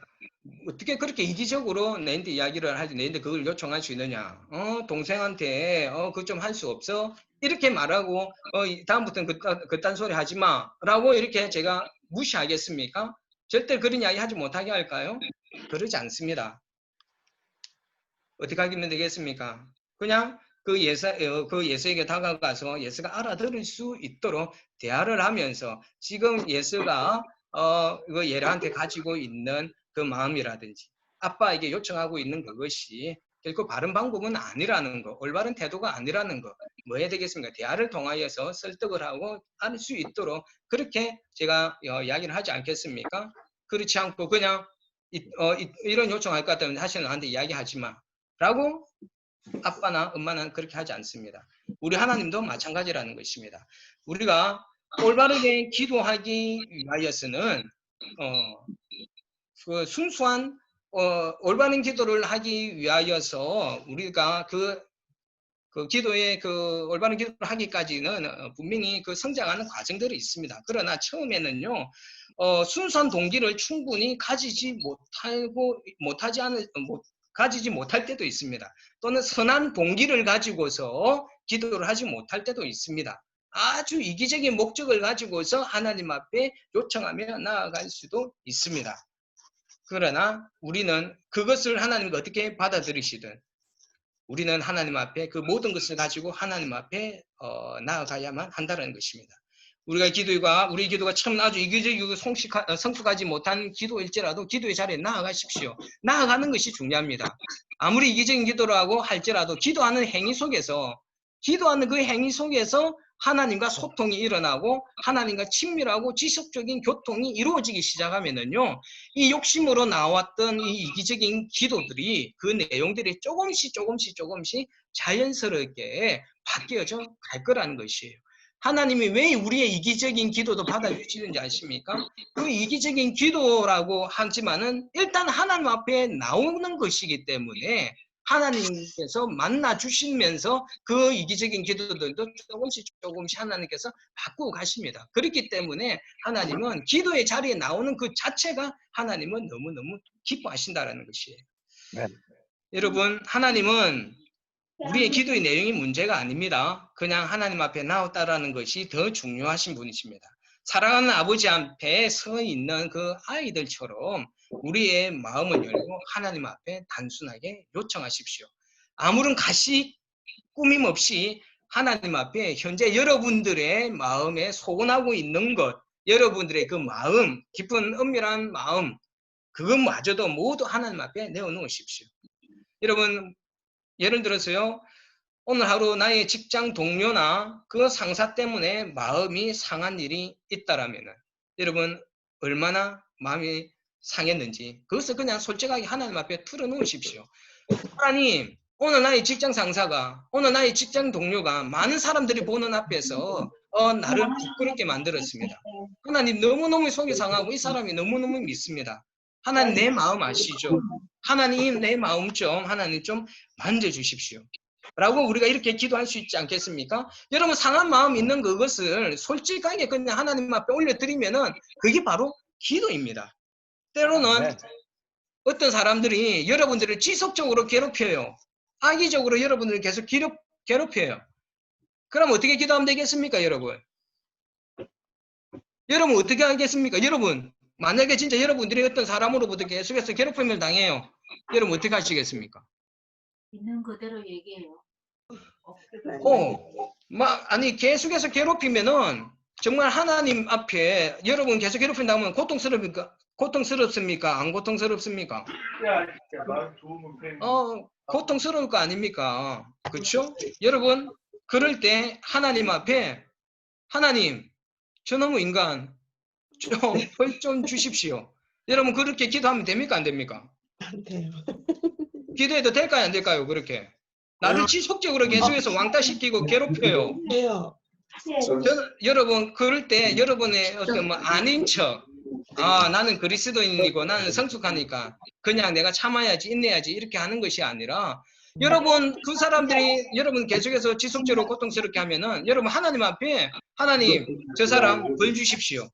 어떻게 그렇게 이기적으로 내한테 이야기를 하지, 내한테 그걸 요청할 수 있느냐? 동생한테 그거 좀 할 수 없어? 이렇게 말하고 다음부터는 그딴 소리 하지 마라고 이렇게 제가 무시하겠습니까? 절대 그런 이야기 하지 못하게 할까요? 그러지 않습니다. 어떻게 하면 되겠습니까? 그냥 그 예수에게 다가가서 예수가 알아들을 수 있도록 대화를 하면서 지금 예수가 그 예라한테 가지고 있는 그 마음이라든지 아빠에게 요청하고 있는 그것이 결코 바른 방법은 아니라는 거, 올바른 태도가 아니라는 거, 뭐 해야 되겠습니까? 대화를 통하여서 설득을 하고 알 수 있도록 그렇게 제가 이야기를 하지 않겠습니까? 그렇지 않고 그냥 이런 요청할 것 같다면 다시는 나한테 이야기하지 마 라고 아빠나 엄마는 그렇게 하지 않습니다. 우리 하나님도 마찬가지라는 것입니다. 우리가 올바르게 기도하기 위하여서는 그 순수한 올바른 기도를 하기 위하여서 우리가 그 기도의 그 올바른 기도를 하기까지는 분명히 그 성장하는 과정들이 있습니다. 그러나 처음에는요, 순수한 동기를 충분히 가지지 못할 때도 있습니다. 또는 선한 동기를 가지고서 기도를 하지 못할 때도 있습니다. 아주 이기적인 목적을 가지고서 하나님 앞에 요청하며 나아갈 수도 있습니다. 그러나 우리는 그것을 하나님과 어떻게 받아들이시든 우리는 하나님 앞에 그 모든 것을 가지고 하나님 앞에 나아가야만 한다는 것입니다. 우리 기도가 참 아주 이기적이고 성숙하지 못한 기도일지라도 기도의 자리에 나아가십시오. 나아가는 것이 중요합니다. 아무리 이기적인 기도라고 할지라도 기도하는 그 행위 속에서 하나님과 소통이 일어나고 하나님과 친밀하고 지속적인 교통이 이루어지기 시작하면은요, 이 욕심으로 나왔던 이 이기적인 기도들이 그 내용들이 조금씩 자연스럽게 바뀌어져 갈 거라는 것이에요. 하나님이 왜 우리의 이기적인 기도도 받아주시는지 아십니까? 그 이기적인 기도라고 하지만은 일단 하나님 앞에 나오는 것이기 때문에 하나님께서 만나 주시면서 그 이기적인 기도들도 조금씩 하나님께서 바꾸고 가십니다. 그렇기 때문에 하나님은 기도의 자리에 나오는 그 자체가 하나님은 너무너무 기뻐하신다라는 것이에요. 네. 여러분, 하나님은 우리의 기도의 내용이 문제가 아닙니다. 그냥 하나님 앞에 나왔다라는 것이 더 중요하신 분이십니다. 사랑하는 아버지 앞에 서 있는 그 아이들처럼 우리의 마음을 열고 하나님 앞에 단순하게 요청하십시오. 아무런 가식, 꾸밈 없이 하나님 앞에 현재 여러분들의 마음에 소원하고 있는 것, 여러분들의 그 마음, 깊은 은밀한 마음, 그것마저도 모두 하나님 앞에 내어놓으십시오. 여러분, 예를 들어서요, 오늘 하루 나의 직장 동료나 그 상사 때문에 마음이 상한 일이 있다라면은 여러분 얼마나 마음이 상했는지 그것을 그냥 솔직하게 하나님 앞에 털어놓으십시오. 하나님, 오늘 나의 직장 상사가, 오늘 나의 직장 동료가 많은 사람들이 보는 앞에서 나를 부끄럽게 만들었습니다. 하나님, 너무너무 속이 상하고 이 사람이 너무너무 믿습니다. 하나님, 내 마음 아시죠? 하나님, 내 마음 하나님 좀 만져주십시오. 라고 우리가 이렇게 기도할 수 있지 않겠습니까? 여러분 상한 마음 있는 그것을 솔직하게 그냥 하나님 앞에 올려드리면은 그게 바로 기도입니다. 때로는 어떤 사람들이 여러분들을 지속적으로 괴롭혀요. 악의적으로 여러분들을 계속 괴롭혀요. 그럼 어떻게 기도하면 되겠습니까, 여러분? 여러분 어떻게 하겠습니까? 여러분 만약에 진짜 여러분들이 어떤 사람으로부터 계속해서 괴롭힘을 당해요. 여러분 어떻게 하시겠습니까?
있는 그대로 얘기해요.
아니 계속해서 괴롭히면은 정말 하나님 앞에 여러분 계속 괴롭힌다면 고통스럽습니까? 안 고통스럽습니까? 고통스러울 거 아닙니까? 그렇죠? 여러분 그럴 때 하나님 앞에 하나님 저놈의 인간 벌 좀 주십시오. 여러분 그렇게 기도하면 됩니까? 안 됩니까?
안 돼요.
기도해도 될까요? 안 될까요? 그렇게 나를 지속적으로 계속해서 왕따시키고 괴롭혀요.
해요.
여러분 그럴 때 여러분의 어떤 아닌 척 나는 그리스도인이고 나는 성숙하니까 그냥 내가 참아야지 인내야지 이렇게 하는 것이 아니라 여러분 그 사람들이 여러분 계속해서 지속적으로 고통스럽게 하면은 여러분 하나님 앞에 하나님 저 사람 벌 주십시오.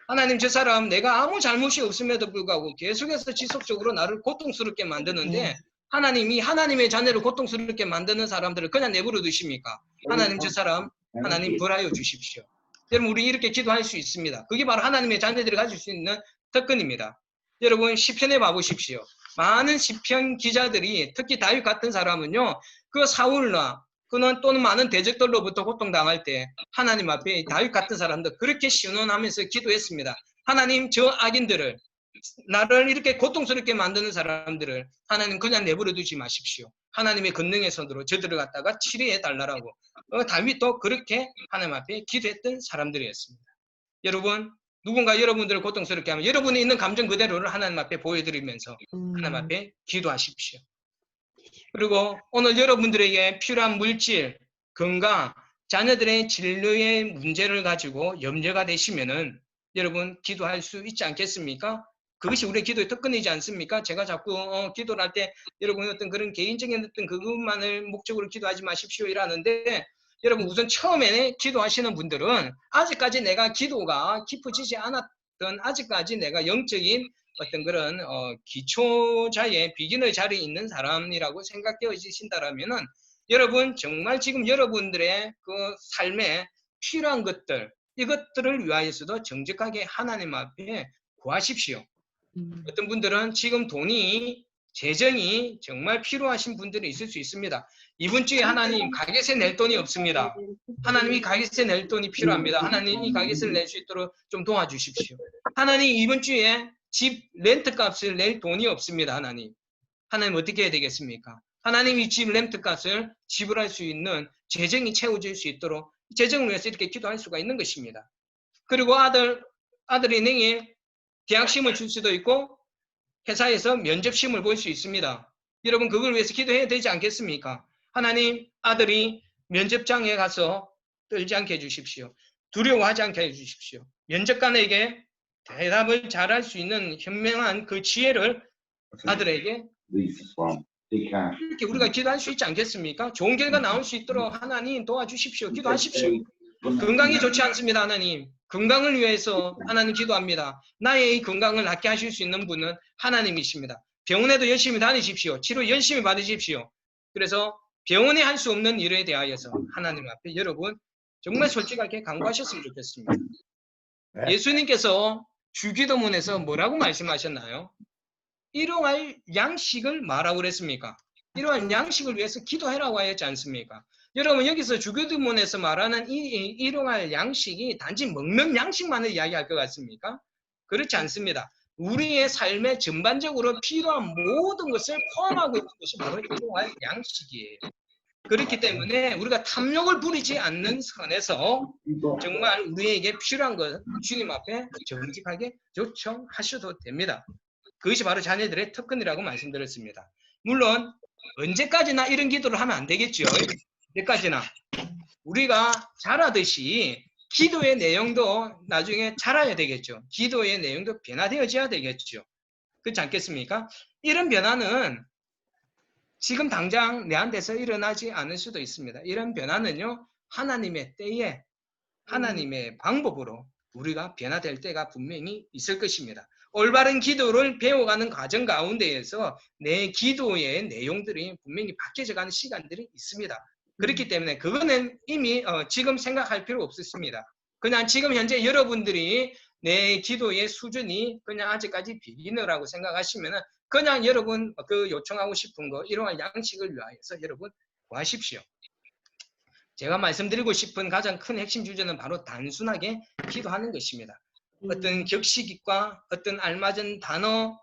하나님 저 사람 내가 아무 잘못이 없음에도 불구하고 계속해서 지속적으로 나를 고통스럽게 만드는데 하나님이 하나님의 자녀를 고통스럽게 만드는 사람들을 그냥 내버려 두십니까? 하나님 저 사람 하나님 벌하여 주십시오. 여러분 우리 이렇게 기도할 수 있습니다. 그게 바로 하나님의 자녀들이 가질 수 있는 특권입니다. 여러분 시편에 봐보십시오. 많은 시편 기자들이 특히 다윗 같은 사람은요. 그 사울나 또는 많은 대적들로부터 고통당할 때 하나님 앞에 다윗 같은 사람도 그렇게 신원하면서 기도했습니다. 하나님 저 악인들을 나를 이렇게 고통스럽게 만드는 사람들을 하나님 그냥 내버려 두지 마십시오. 하나님의 권능의 손으로 저들을 갖다가 치료해 달라고 다윗도 그렇게 하나님 앞에 기도했던 사람들이었습니다. 여러분 누군가 여러분들을 고통스럽게 하면 여러분이 있는 감정 그대로를 하나님 앞에 보여드리면서 하나님 앞에 기도하십시오. 그리고 오늘 여러분들에게 필요한 물질, 건강, 자녀들의 진로의 문제를 가지고 염려가 되시면은 여러분 기도할 수 있지 않겠습니까? 그것이 우리의 기도의 특권이지 않습니까? 제가 자꾸 기도를 할 때 여러분 어떤 그런 개인적인 어떤 그것만을 목적으로 기도하지 마십시오 이라는데 여러분 우선 처음에 기도하시는 분들은 아직까지 내가 기도가 깊어지지 않았던 아직까지 내가 영적인 어떤 그런 기초자의 비기너의 자리에 있는 사람이라고 생각되어지신다라면은 여러분 정말 지금 여러분들의 그 삶에 필요한 것들 이것들을 위하여서도 정직하게 하나님 앞에 구하십시오. 어떤 분들은 지금 돈이 재정이 정말 필요하신 분들이 있을 수 있습니다. 이번 주에 하나님 가게세 낼 돈이 없습니다. 하나님이 가게세 낼 돈이 필요합니다. 하나님 이 가게세를 낼 수 있도록 좀 도와주십시오. 하나님 이번 주에 집 렌트 값을 낼 돈이 없습니다. 하나님 어떻게 해야 되겠습니까? 하나님 이 집 렌트 값을 지불할 수 있는 재정이 채워질 수 있도록 재정을 위해서 이렇게 기도할 수가 있는 것입니다. 그리고 아들이 내일 대학 시험을 줄 수도 있고 회사에서 면접 시험을 볼 수 있습니다. 여러분 그걸 위해서 기도해야 되지 않겠습니까? 하나님 아들이 면접장에 가서 떨지 않게 해주십시오. 두려워하지 않게 해주십시오. 면접관에게 대답을 잘할 수 있는 현명한 그 지혜를 아들에게 이렇게 우리가 기도할 수 있지 않겠습니까? 좋은 결과 나올 수 있도록 하나님 도와주십시오. 기도하십시오. 건강이 좋지 않습니다. 하나님 건강을 위해서 하나님 기도합니다. 나의 이 건강을 낫게 하실 수 있는 분은 하나님이십니다. 병원에도 열심히 다니십시오. 치료 열심히 받으십시오. 그래서 병원에 할 수 없는 일에 대하여서 하나님 앞에 여러분 정말 솔직하게 간구하셨으면 좋겠습니다. 예수님께서 주기도문에서 뭐라고 말씀하셨나요? 일용할 양식을 말하고 그랬습니까? 일용할 양식을 위해서 기도해라고 하였지 않습니까? 여러분 여기서 주기도문에서 말하는 이 일용할 양식이 단지 먹는 양식만을 이야기할 것 같습니까? 그렇지 않습니다. 우리의 삶에 전반적으로 필요한 모든 것을 포함하고 있는 것이 바로 일용할 양식이에요. 그렇기 때문에 우리가 탐욕을 부리지 않는 선에서 정말 우리에게 필요한 것 주님 앞에 정직하게 요청하셔도 됩니다. 그것이 바로 자녀들의 특권이라고 말씀드렸습니다. 물론 언제까지나 이런 기도를 하면 안 되겠죠. 언제까지나 우리가 잘하듯이 기도의 내용도 나중에 잘해야 되겠죠. 기도의 내용도 변화되어져야 되겠죠. 그렇지 않겠습니까? 이런 변화는 지금 당장 내한테서 일어나지 않을 수도 있습니다. 이런 변화는요, 하나님의 때에 하나님의 방법으로 우리가 변화될 때가 분명히 있을 것입니다. 올바른 기도를 배워가는 과정 가운데에서 내 기도의 내용들이 분명히 바뀌어져가는 시간들이 있습니다. 그렇기 때문에 그거는 이미 지금 생각할 필요 없습니다. 그냥 지금 현재 여러분들이 내 기도의 수준이 그냥 아직까지 비기너라고 생각하시면 그냥 여러분 그 요청하고 싶은 거 이러한 양식을 위하여서 여러분 구하십시오. 제가 말씀드리고 싶은 가장 큰 핵심 주제는 바로 단순하게 기도하는 것입니다. 어떤 격식과 어떤 알맞은 단어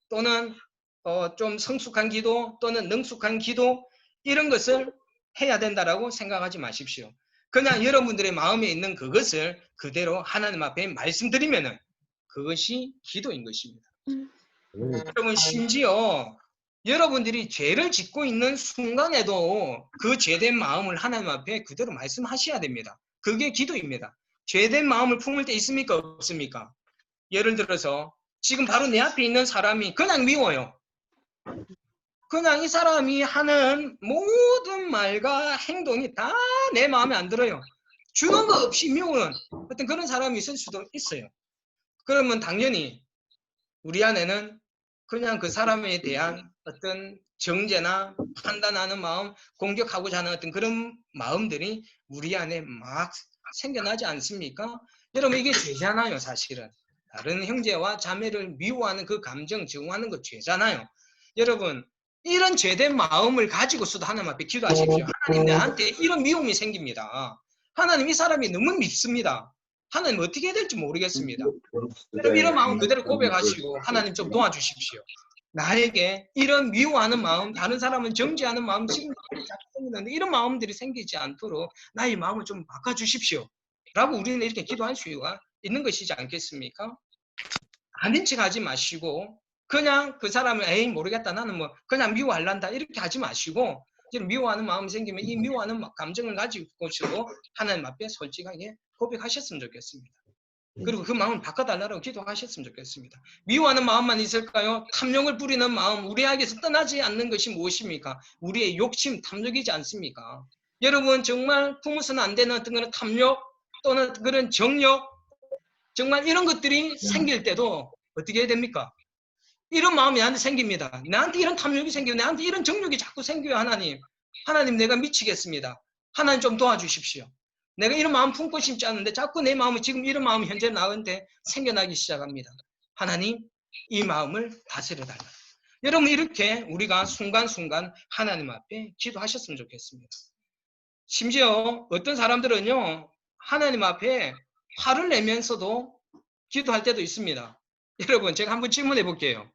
또는 좀 성숙한 기도 또는 능숙한 기도 이런 것을 해야 된다라고 생각하지 마십시오. 그냥 여러분들의 마음에 있는 그것을 그대로 하나님 앞에 말씀드리면은 그것이 기도인 것입니다. 여러분 심지어 여러분들이 죄를 짓고 있는 순간에도 그 죄된 마음을 하나님 앞에 그대로 말씀하셔야 됩니다. 그게 기도입니다. 죄된 마음을 품을 때 있습니까? 없습니까? 예를 들어서 지금 바로 내 앞에 있는 사람이 그냥 미워요. 그냥 이 사람이 하는 모든 말과 행동이 다 내 마음에 안 들어요. 주는 거 없이 미우는 어떤 그런 사람이 있을 수도 있어요. 그러면 당연히 우리 안에는 그냥 그 사람에 대한 어떤 정죄나 판단하는 마음, 공격하고자 하는 어떤 그런 마음들이 우리 안에 막 생겨나지 않습니까? 여러분 이게 죄잖아요, 사실은. 다른 형제와 자매를 미워하는 그 감정 증오하는 거 죄잖아요. 여러분 이런 죄된 마음을 가지고서도 하나님 앞에 기도하십시오. 하나님 나한테 이런 미움이 생깁니다. 하나님 이 사람이 너무 밉습니다. 하나님 어떻게 해야 될지 모르겠습니다. 여러분 이런 마음 그대로 고백하시고 하나님 좀 도와주십시오. 나에게 이런 미워하는 마음, 다른 사람을 정죄하는 마음 지금 생기는데 이런 마음들이 생기지 않도록 나의 마음을 좀 바꿔주십시오. 라고 우리는 이렇게 기도할 수가 있는 것이지 않겠습니까? 아닌 척 하지 마시고 그냥 그 사람을 에이 모르겠다 나는 뭐 그냥 미워할란다 이렇게 하지 마시고 미워하는 마음이 생기면 이 미워하는 감정을 가지고 하나님 앞에 솔직하게 고백하셨으면 좋겠습니다. 그리고 그 마음을 바꿔달라고 기도하셨으면 좋겠습니다. 미워하는 마음만 있을까요? 탐욕을 부리는 마음, 우리에게서 떠나지 않는 것이 무엇입니까? 우리의 욕심, 탐욕이지 않습니까? 여러분 정말 품어서는 안 되는 어떤 그런 탐욕 또는 그런 정욕 정말 이런 것들이 생길 때도 어떻게 해야 됩니까? 이런 마음이 나한테 생깁니다. 나한테 이런 탐욕이 생기고 나한테 이런 정욕이 자꾸 생겨요. 하나님. 하나님 내가 미치겠습니다. 하나님 좀 도와주십시오. 내가 이런 마음 품고 싶지 않은데 자꾸 내 마음이 지금 이런 마음이 현재 나한테 생겨나기 시작합니다. 하나님 이 마음을 다스려달라. 여러분 이렇게 우리가 순간순간 하나님 앞에 기도하셨으면 좋겠습니다. 심지어 어떤 사람들은요. 하나님 앞에 화를 내면서도 기도할 때도 있습니다. 여러분 제가 한번 질문해 볼게요.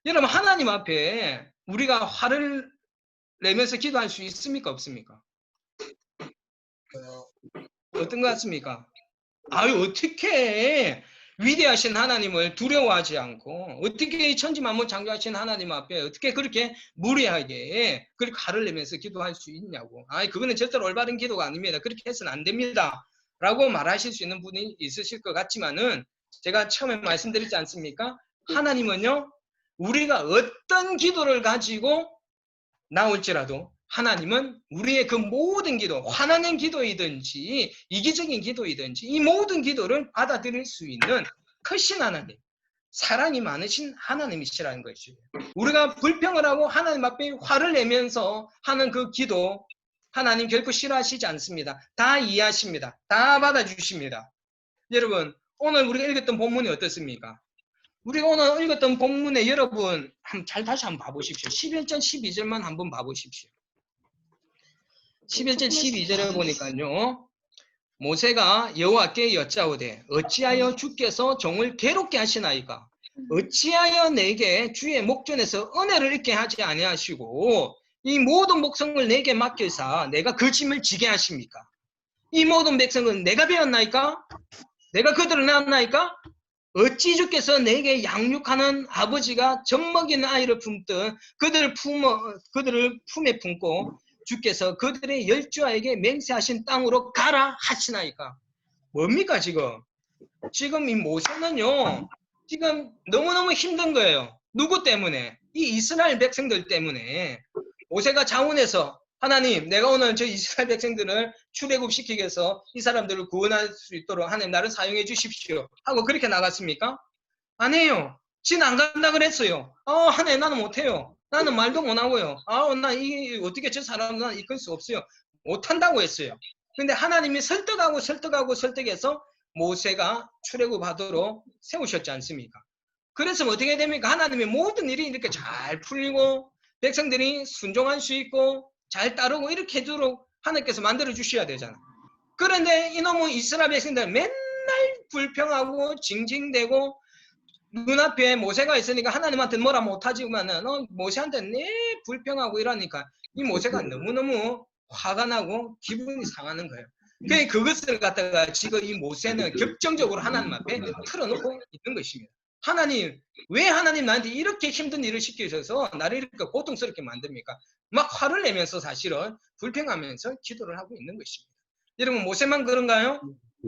여러분 하나님 앞에 우리가 화를 내면서 기도할 수 있습니까? 없습니까? 어떤 것 같습니까? 아유 어떻게 위대하신 하나님을 두려워하지 않고 어떻게 천지만물 창조하신 하나님 앞에 어떻게 그렇게 무례하게 그렇게 화를 내면서 기도할 수 있냐고. 아이 그거는 절대로 올바른 기도가 아닙니다. 그렇게 해서는 안 됩니다. 라고 말하실 수 있는 분이 있으실 것 같지만은 제가 처음에 말씀드렸지 않습니까? 하나님은요 우리가 어떤 기도를 가지고 나올지라도 하나님은 우리의 그 모든 기도, 화나는 기도이든지 이기적인 기도이든지 이 모든 기도를 받아들일 수 있는 크신 하나님, 사랑이 많으신 하나님이시라는 것이에요. 우리가 불평을 하고 하나님 앞에 화를 내면서 하는 그 기도 하나님 결코 싫어하시지 않습니다. 다 이해하십니다. 다 받아주십니다. 여러분 오늘 우리가 읽었던 본문이 어떻습니까? 우리가 오늘 읽었던 본문에 여러분 다시 한번 봐보십시오. 11절 12절만 한번 봐보십시오. 11절 12절에 보니까요. 모세가 여호와께 여짜오되 어찌하여 주께서 종을 괴롭게 하시나이까? 어찌하여 내게 주의 목전에서 은혜를 잊게 하지 아니하시고 이 모든 백성을 내게 맡겨사 내가 그 짐을 지게 하십니까? 이 모든 백성은 내가 배웠나이까? 내가 그들을 낳았나이까? 어찌 주께서 내게 양육하는 아버지가 젖먹이는 아이를 품듯 그들을 품에 품고 주께서 그들의 열조아에게 맹세하신 땅으로 가라 하시나이까? 뭡니까 지금? 지금 이 모세는요 지금 너무너무 힘든 거예요. 누구 때문에? 이 이스라엘 백성들 때문에 모세가 자원해서 하나님, 내가 오늘 저 이스라엘 백성들을 출애굽시키기 위해서 이 사람들을 구원할 수 있도록 하나님 나를 사용해 주십시오 하고 그렇게 나갔습니까? 아니에요. 지는 안 간다 그랬어요. 하나님 나는 못해요. 나는 말도 못하고요. 나 어떻게 저 사람은 난 이끌 수 없어요. 못한다고 했어요. 근데 하나님이 설득해서 모세가 출애굽하도록 세우셨지 않습니까? 그래서 어떻게 됩니까? 하나님의 모든 일이 이렇게 잘 풀리고 백성들이 순종할 수 있고 잘 따르고 이렇게 해도록 하나님께서 만들어 주셔야 되잖아. 그런데 이놈의 이스라엘 백성들 맨날 불평하고 징징대고 눈앞에 모세가 있으니까 하나님한테 뭐라 못하지만은 모세한테 불평하고 이러니까 이 모세가 너무너무 화가 나고 기분이 상하는 거예요. 그것을 갖다가 지금 이 모세는 격정적으로 하나님 앞에 틀어놓고 있는 것입니다. 하나님, 왜 하나님 나한테 이렇게 힘든 일을 시키셔서 나를 이렇게 고통스럽게 만듭니까? 막 화를 내면서 사실은 불평하면서 기도를 하고 있는 것입니다. 여러분 모세만 그런가요?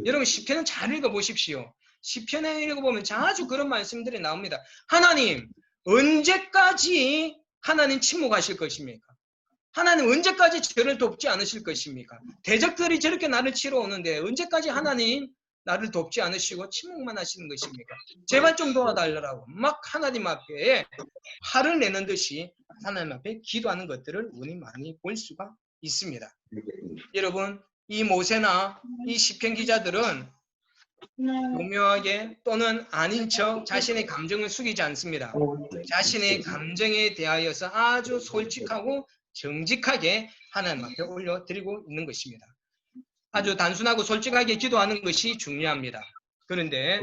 여러분 시편은 잘 읽어보십시오. 시편에 읽어보면 자주 그런 말씀들이 나옵니다. 하나님, 언제까지 하나님 침묵하실 것입니까? 하나님 언제까지 저를 돕지 않으실 것입니까? 대적들이 저렇게 나를 치러 오는데 언제까지 하나님 나를 돕지 않으시고 침묵만 하시는 것입니까? 제발 좀 도와달라고 막 하나님 앞에 화를 내는 듯이 하나님 앞에 기도하는 것들을 우리 많이 볼 수가 있습니다. 여러분, 이 모세나 이 시편 기자들은 교묘하게 또는 아닌 척 자신의 감정을 숙이지 않습니다. 자신의 감정에 대하여서 아주 솔직하고 정직하게 하나님 앞에 올려드리고 있는 것입니다. 아주 단순하고 솔직하게 기도하는 것이 중요합니다. 그런데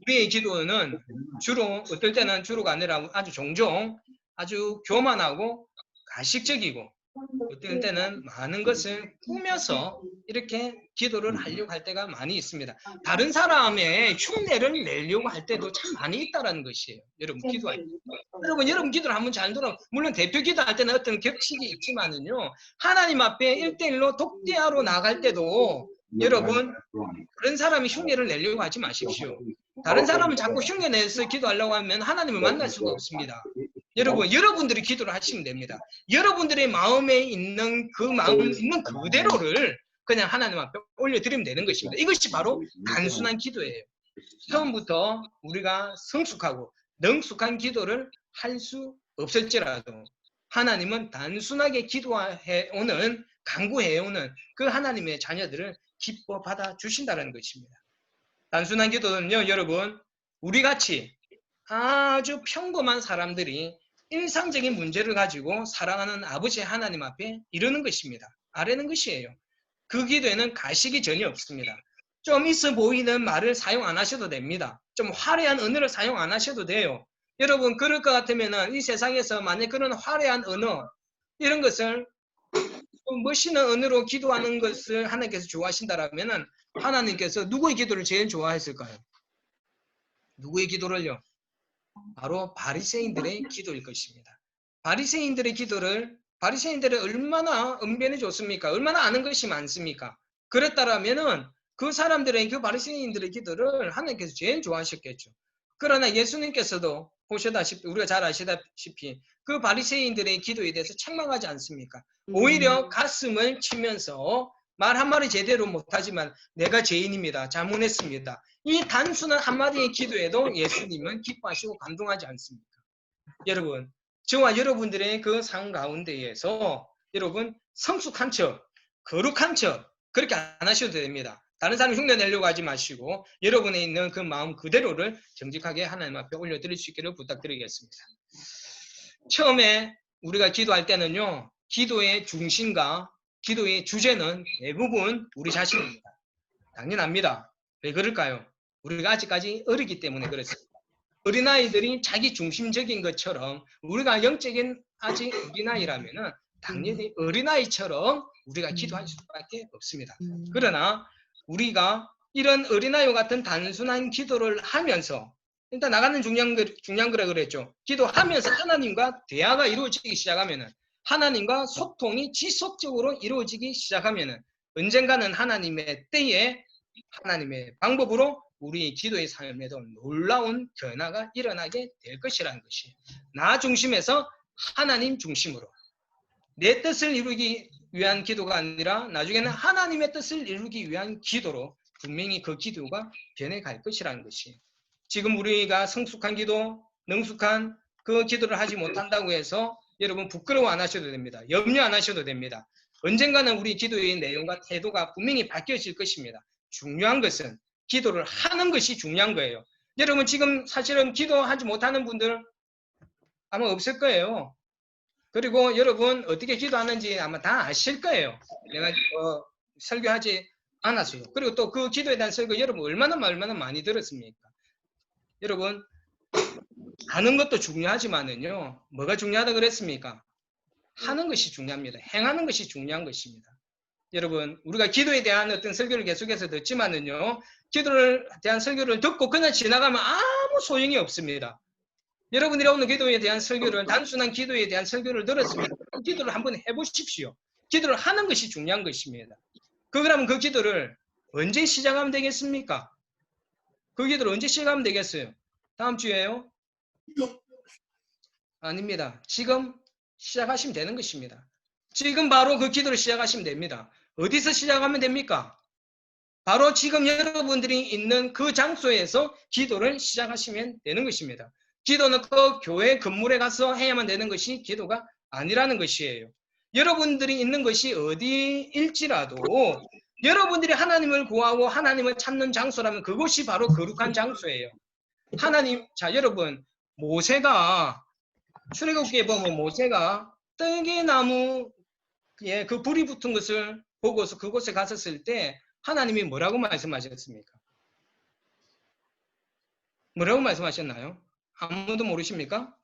우리의 기도는 주로 어떨 때는 주로가 아니라 아주 종종 아주 교만하고 가식적이고 어떨 때는 많은 것을 꾸며서 이렇게 기도를 하려고 할 때가 많이 있습니다. 다른 사람의 흉내를 내려고 할 때도 참 많이 있다는 것이에요. 여러분 기도할 때. 여러분 기도를 한번 잘 들어. 물론 대표 기도할 때는 어떤 격식이 있지만은요. 하나님 앞에 1대1로 독대하러 나갈 때도 여러분 그런 사람이 흉내를 내려고 하지 마십시오. 다른 사람은 자꾸 흉내 내서 기도하려고 하면 하나님을 만날 수가 없습니다. 여러분들이 기도를 하시면 됩니다. 여러분들의 마음에 있는 그 마음 있는 그대로를 그냥 하나님 앞에 올려드리면 되는 것입니다. 이것이 바로 단순한 기도예요. 처음부터 우리가 성숙하고 능숙한 기도를 할 수 없을지라도 하나님은 단순하게 기도해오는 간구해오는 그 하나님의 자녀들을 기뻐 받아주신다는 것입니다. 단순한 기도는요, 여러분, 우리같이 아주 평범한 사람들이 일상적인 문제를 가지고 사랑하는 아버지 하나님 앞에 이르는 것입니다. 아뢰는 것이에요. 그 기도에는 가식이 전혀 없습니다. 좀 있어 보이는 말을 사용 안 하셔도 됩니다. 좀 화려한 언어를 사용 안 하셔도 돼요. 여러분 그럴 것 같으면 이 세상에서 만약 그런 화려한 언어 이런 것을 멋있는 언어로 기도하는 것을 하나님께서 좋아하신다라면 하나님께서 누구의 기도를 제일 좋아했을까요? 누구의 기도를요? 바로 바리새인들의 기도일 것입니다. 바리새인들이 얼마나 언변해 줬습니까? 얼마나 아는 것이 많습니까? 그랬다라면은 그 사람들의 그 바리새인들의 기도를 하나님께서 제일 좋아하셨겠죠. 그러나 예수님께서도 보시다시피 우리가 잘 아시다시피 그 바리새인들의 기도에 대해서 책망하지 않습니까? 오히려 가슴을 치면서 말 한마디 제대로 못하지만 내가 죄인입니다. 잘못했습니다. 이 단순한 한마디의 기도에도 예수님은 기뻐하시고 감동하지 않습니까? 여러분, 저와 여러분들의 그 삶 가운데에서 여러분 성숙한 척, 거룩한 척 그렇게 안 하셔도 됩니다. 다른 사람 흉내 내려고 하지 마시고 여러분에 있는 그 마음 그대로를 정직하게 하나님 앞에 올려드릴 수 있기를 부탁드리겠습니다. 처음에 우리가 기도할 때는요. 기도의 중심과 기도의 주제는 대부분 우리 자신입니다. 당연합니다. 왜 그럴까요? 우리가 아직까지 어리기 때문에 그렇습니다. 어린아이들이 자기 중심적인 것처럼 우리가 영적인 아직 어린아이라면 당연히 어린아이처럼 우리가 기도할 수밖에 없습니다. 그러나 우리가 이런 어린아이와 같은 단순한 기도를 하면서 일단 나가는 중요한 거라 그랬죠. 기도하면서 하나님과 대화가 이루어지기 시작하면은 하나님과 소통이 지속적으로 이루어지기 시작하면은 언젠가는 하나님의 때에 하나님의 방법으로 우리 기도의 삶에도 놀라운 변화가 일어나게 될 것이라는 것이 나 중심에서 하나님 중심으로 내 뜻을 이루기 위한 기도가 아니라 나중에는 하나님의 뜻을 이루기 위한 기도로 분명히 그 기도가 변해갈 것이라는 것이 지금 우리가 성숙한 기도, 능숙한 그 기도를 하지 못한다고 해서 여러분 부끄러워 안 하셔도 됩니다. 염려 안 하셔도 됩니다. 언젠가는 우리 기도의 내용과 태도가 분명히 바뀌어질 것입니다. 중요한 것은 기도를 하는 것이 중요한 거예요. 여러분 지금 사실은 기도하지 못하는 분들 아마 없을 거예요. 그리고 여러분 어떻게 기도하는지 아마 다 아실 거예요. 내가 설교하지 않았어요. 그리고 또 그 기도에 대한 설교 여러분 얼마나 많이 들었습니까? 여러분 하는 것도 중요하지만은요. 뭐가 중요하다 그랬습니까? 하는 것이 중요합니다. 행하는 것이 중요한 것입니다. 여러분 우리가 기도에 대한 어떤 설교를 계속해서 듣지만은요. 기도에 대한 설교를 듣고 그냥 지나가면 아무 소용이 없습니다. 여러분들이 오늘 기도에 대한 설교를 단순한 기도에 대한 설교를 들었으면 그 기도를 한번 해보십시오. 기도를 하는 것이 중요한 것입니다. 그러면 그 기도를 언제 시작하면 되겠습니까? 그 기도를 언제 시작하면 되겠어요? 다음 주에요? 아닙니다. 지금 시작하시면 되는 것입니다. 지금 바로 그 기도를 시작하시면 됩니다. 어디서 시작하면 됩니까? 바로 지금 여러분들이 있는 그 장소에서 기도를 시작하시면 되는 것입니다. 기도는 꼭 교회 건물에 가서 해야만 되는 것이 기도가 아니라는 것이에요. 여러분들이 있는 것이 어디일지라도 여러분들이 하나님을 구하고 하나님을 찾는 장소라면 그곳이 바로 거룩한 장소예요. 하나님, 자 여러분 모세가 출애굽기에 보면 모세가 떡이나무에 그 불이 붙은 것을 보고서 그곳에 갔었을 때 하나님이 뭐라고 말씀하셨습니까? 뭐라고 말씀하셨나요? 아무도 모르십니까?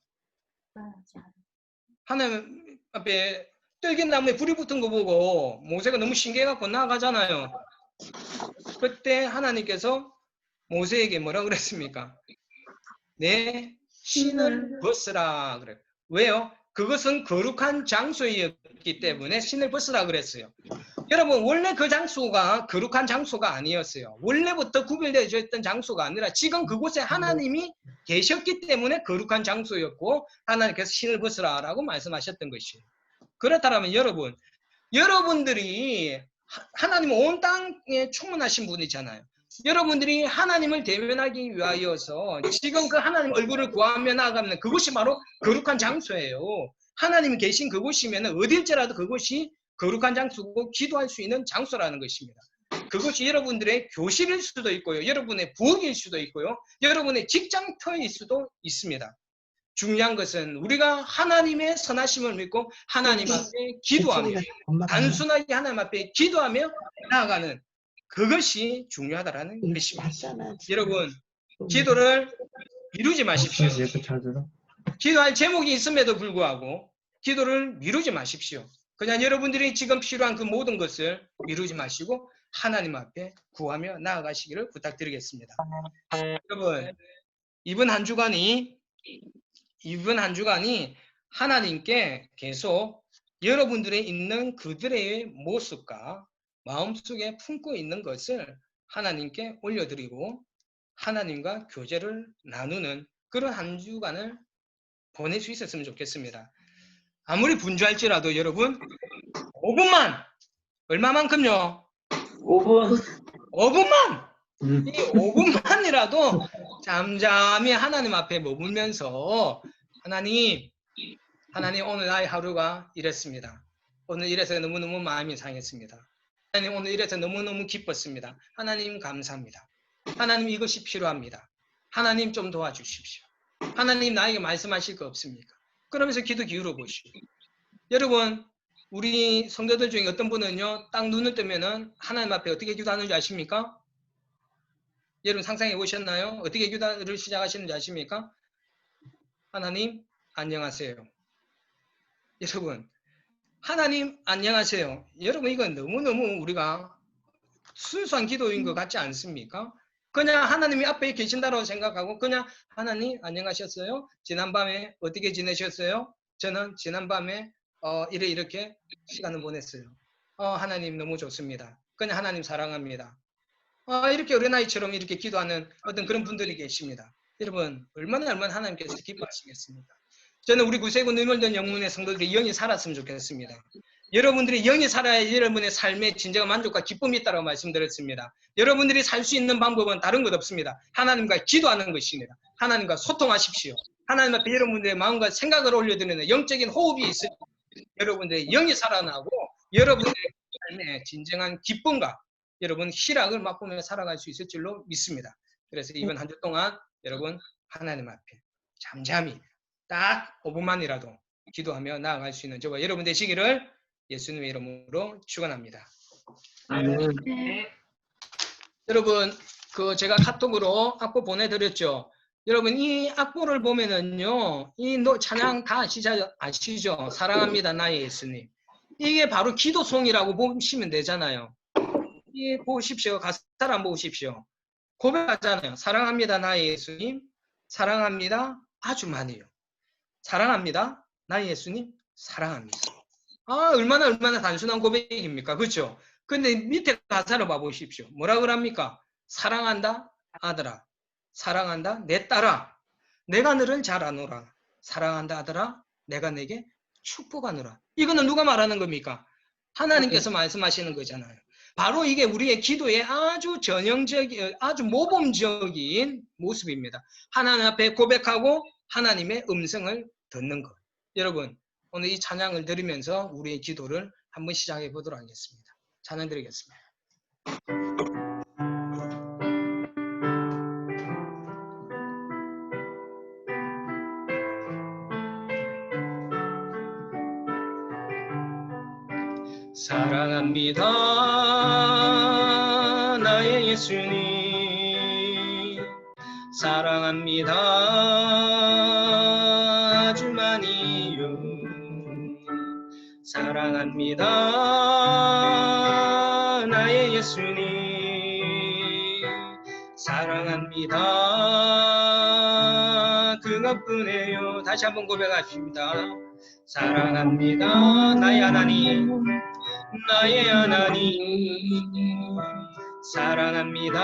하나님 앞에 떨기나무에 불이 붙은 거 보고 모세가 너무 신기해갖고 나아가잖아요. 그때 하나님께서 모세에게 뭐라고 그랬습니까? 내 신을 벗으라 그래요. 왜요? 그것은 거룩한 장소였기 때문에 신을 벗으라 그랬어요. 여러분 원래 그 장소가 거룩한 장소가 아니었어요. 원래부터 구별되어 있던 장소가 아니라 지금 그곳에 하나님이 계셨기 때문에 거룩한 장소였고 하나님께서 신을 벗으라 라고 말씀하셨던 것이에요. 그렇다면 여러분, 여러분들이 하나님 온 땅에 충만하신 분이잖아요. 여러분들이 하나님을 대면하기 위하여서 지금 그 하나님 얼굴을 구하며 나아가면 그것이 바로 거룩한 장소예요. 하나님이 계신 그곳이면 어딜지라도 그곳이 거룩한 장소고 기도할 수 있는 장소라는 것입니다. 그것이 여러분들의 교실일 수도 있고요. 여러분의 부엌일 수도 있고요. 여러분의 직장터일 수도 있습니다. 중요한 것은 우리가 하나님의 선하심을 믿고 하나님 앞에 기도하며 단순하게 하나님 앞에 기도하며 나아가는 그것이 중요하다라는 것입니다. 여러분 기도를 미루지 마십시오. 기도할 제목이 있음에도 불구하고 기도를 미루지 마십시오. 그냥 여러분들이 지금 필요한 그 모든 것을 미루지 마시고 하나님 앞에 구하며 나아가시기를 부탁드리겠습니다. 여러분 이번 한 주간이 하나님께 계속 여러분들의 있는 그들의 모습과 마음속에 품고 있는 것을 하나님께 올려드리고 하나님과 교제를 나누는 그런 한 주간을 보낼 수 있었으면 좋겠습니다. 아무리 분주할지라도 여러분 5분만 얼마만큼요? 5분만 이 5분만이라도 잠잠히 하나님 앞에 머물면서 하나님 오늘 나의 하루가 이랬습니다. 오늘 이래서 너무너무 마음이 상했습니다. 하나님 오늘 이래서 너무너무 기뻤습니다. 하나님 감사합니다. 하나님 이것이 필요합니다. 하나님 좀 도와주십시오. 하나님 나에게 말씀하실 거 없습니까? 그러면서 기도 기울여 보시오. 여러분 우리 성도들 중에 어떤 분은요 딱 눈을 뜨면은 하나님 앞에 어떻게 기도하는지 아십니까? 여러분 상상해 보셨나요? 어떻게 기도를 시작하시는지 아십니까? 하나님 안녕하세요. 여러분 하나님 안녕하세요. 여러분 이건 너무너무 우리가 순수한 기도인 것 같지 않습니까? 그냥 하나님이 앞에 계신다고 생각하고 그냥 하나님 안녕하셨어요? 지난밤에 어떻게 지내셨어요? 저는 지난밤에 이렇게 시간을 보냈어요. 하나님 너무 좋습니다. 그냥 하나님 사랑합니다. 이렇게 어린아이처럼 이렇게 기도하는 어떤 그런 분들이 계십니다. 여러분, 얼마나 하나님께서 기뻐하시겠습니까? 저는 우리 구세군 눈물든 영문의 성도들이 영이 살았으면 좋겠습니다. 여러분들이 영이 살아야 여러분의 삶에 진정한 만족과 기쁨이 있다고 말씀드렸습니다. 여러분들이 살 수 있는 방법은 다른 것 없습니다. 하나님과 기도하는 것입니다. 하나님과 소통하십시오. 하나님 앞에 여러분들의 마음과 생각을 올려드리는 영적인 호흡이 있을 때 여러분들의 영이 살아나고 여러분의 삶에 진정한 기쁨과 여러분 희락을 맛보며 살아갈 수 있을 줄로 믿습니다. 그래서 이번 한 주 동안 여러분 하나님 앞에 잠잠히 딱 5분만이라도 기도하며 나아갈 수 있는 저와 여러분 되시기를 예수님의 이름으로 축원합니다. 여러분 제가 카톡으로 악보 보내드렸죠. 여러분 이 악보를 보면은요 이 찬양 다 아시죠? 사랑합니다 나의 예수님. 이게 바로 기도송이라고 보시면 되잖아요. 이 보십시오. 가사를 한번 보십시오. 고백하잖아요. 사랑합니다 나의 예수님. 사랑합니다 아주 많이요. 사랑합니다 나의 예수님. 사랑합니다. 얼마나 단순한 고백입니까? 그렇죠? 근데 밑에 가사를 봐보십시오. 뭐라 그럽니까? 사랑한다 아들아. 사랑한다 내 딸아. 내가 너를 잘 아노라. 사랑한다 아들아. 내가 내게 축복하노라. 이거는 누가 말하는 겁니까? 하나님께서 말씀하시는 거잖아요. 바로 이게 우리의 기도의 아주 전형적인, 아주 모범적인 모습입니다. 하나님 앞에 고백하고 하나님의 음성을 듣는 것. 여러분, 오늘 이 찬양을 들으면서 우리의 기도를 한번 시작해 보도록 하겠습니다. 찬양 드리겠습니다. 사랑합니다 나의 예수님. 사랑합니다 아주 많이요. 사랑합니다 나의 예수님. 사랑합니다 그것뿐이에요. 다시 한번 고백하십니다. 사랑합니다 나의 하나님. 나의 하나님. 사랑합니다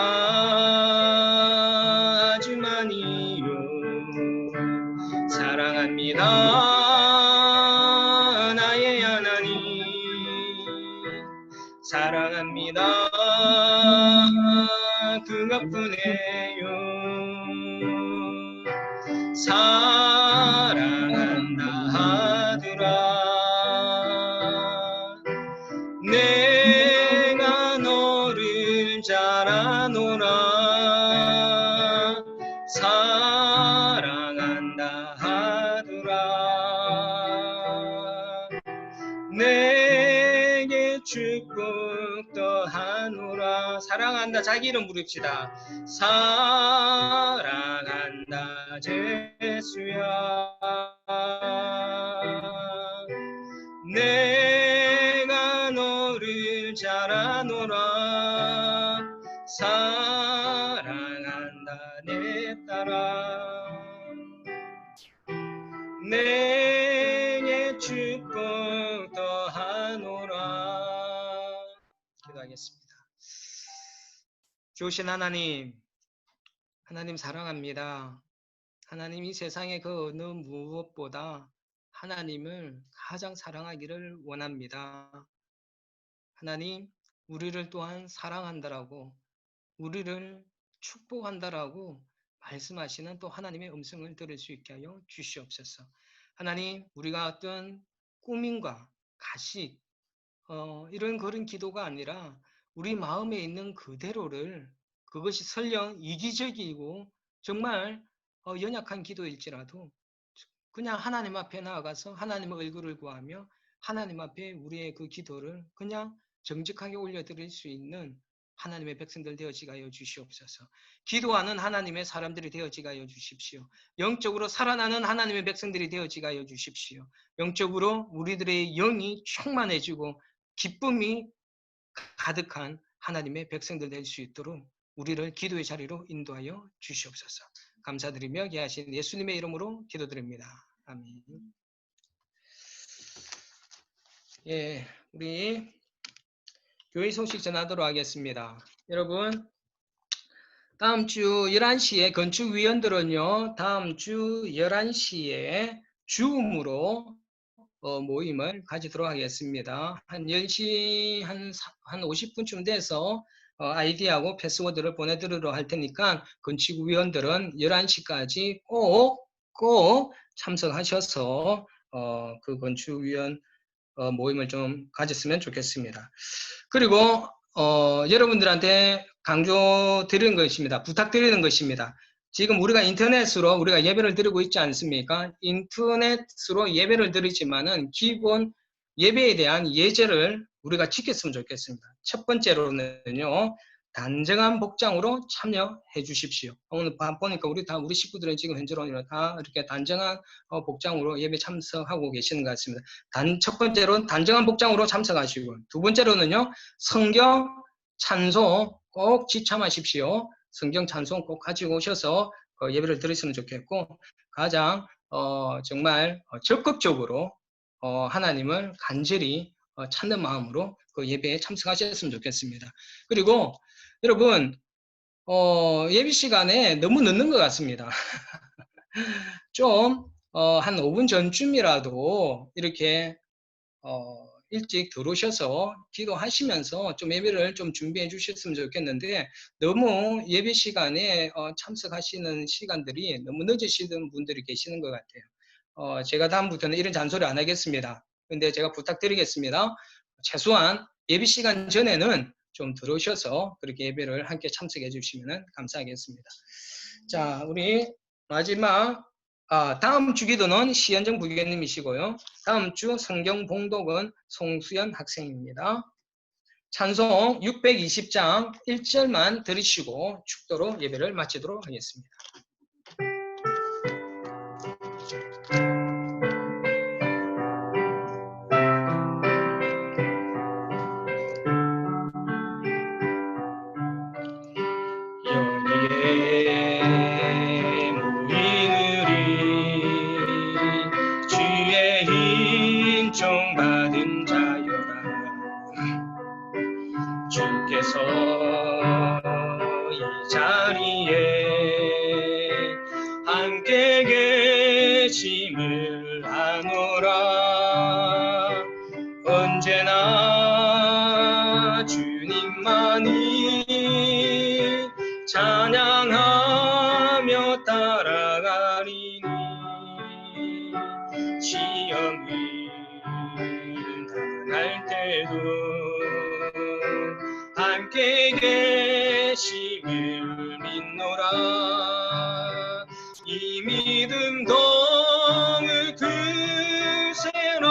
아주 많이요. 사랑합니다 나의 하나님. 사랑합니다 그것뿐이에요. 사랑한다 하더라. 내가 너를 잘 아노라. 사랑한다 하더라. 내게 축복 더하노라. 사랑한다. 자기 이름 부릅시다. 사랑한다 예수야. 내가 너를 잘 아노라. 사랑한다 내 딸아. 내게 축복 더하노라. 기도하겠습니다. 좋으신 하나님, 하나님 사랑합니다. 하나님 이 세상의 그 어느 무엇보다 하나님을 가장 사랑하기를 원합니다. 하나님, 우리를 또한 사랑한다라고, 우리를 축복한다라고 말씀하시는 또 하나님의 음성을 들을 수 있게 하여 주시옵소서. 하나님, 우리가 어떤 꾸밈과 가식, 이런 그런 기도가 아니라 우리 마음에 있는 그대로를, 그것이 설령 이기적이고 정말 연약한 기도일지라도 그냥 하나님 앞에 나아가서 하나님의 얼굴을 구하며 하나님 앞에 우리의 그 기도를 그냥 정직하게 올려드릴 수 있는 하나님의 백성들 되어지게 하여 주시옵소서. 기도하는 하나님의 사람들이 되어지게 하여 주십시오. 영적으로 살아나는 하나님의 백성들이 되어지게 하여 주십시오. 영적으로 우리들의 영이 충만해지고 기쁨이 가득한 하나님의 백성들 될 수 있도록 우리를 기도의 자리로 인도하여 주시옵소서. 감사드리며 귀하신 예수님의 이름으로 기도드립니다. 아멘. 예, 우리 교회 소식 전하도록 하겠습니다. 여러분, 다음 주 11시에 건축위원들은요, 다음 주 11시에 줌으로 모임을 가지도록 하겠습니다. 한 10시 한 50분쯤 돼서 아이디하고 패스워드를 보내드리도록 할 테니까 건축위원들은 11시까지 꼭 참석하셔서 그 건축위원 모임을 좀 가졌으면 좋겠습니다. 그리고 여러분들한테 강조드리는 것입니다. 부탁드리는 것입니다. 지금 우리가 인터넷으로 우리가 예배를 드리고 있지 않습니까? 인터넷으로 예배를 드리지만은 기본 예배에 대한 예절을 우리가 지켰으면 좋겠습니다. 첫 번째로는요, 단정한 복장으로 참여해 주십시오. 오늘 보니까 우리 식구들은 지금 현재로는 다 이렇게 단정한 복장으로 예배 참석하고 계시는 것 같습니다. 첫 번째로는 단정한 복장으로 참석하시고, 두 번째로는요, 성경 찬송 꼭 지참하십시오. 성경 찬송 꼭 가지고 오셔서 예배를 드렸으면 좋겠고, 가장 정말 적극적으로 하나님을 간절히 찾는 마음으로 그 예배에 참석하셨으면 좋겠습니다. 그리고 여러분 예배 시간에 너무 늦는 것 같습니다. 좀 한 5분 전쯤이라도 이렇게 일찍 들어오셔서 기도하시면서 좀 예배를 좀 준비해 주셨으면 좋겠는데, 너무 예배 시간에 참석하시는 시간들이 너무 늦으시는 분들이 계시는 것 같아요. 제가 다음부터는 이런 잔소리 안 하겠습니다. 근데 제가 부탁드리겠습니다. 최소한 예배 시간 전에는 좀 들어오셔서 그렇게 예배를 함께 참석해 주시면 감사하겠습니다. 자, 우리 마지막 다음 주 기도는 시현정 부교님이시고요. 다음 주 성경 봉독은 송수연 학생입니다. 찬송 620장 1절만 들으시고 축도로 예배를 마치도록 하겠습니다. 여기에 모이느리 주의 인정받은 자여라. 주께서 이 자리에 함께 계심을 아노라. 언제나 주님만이 찬양하며 따라가리니 시험을 당할 때도 함께 계심을 믿노라. 이 믿음 더욱 드세라.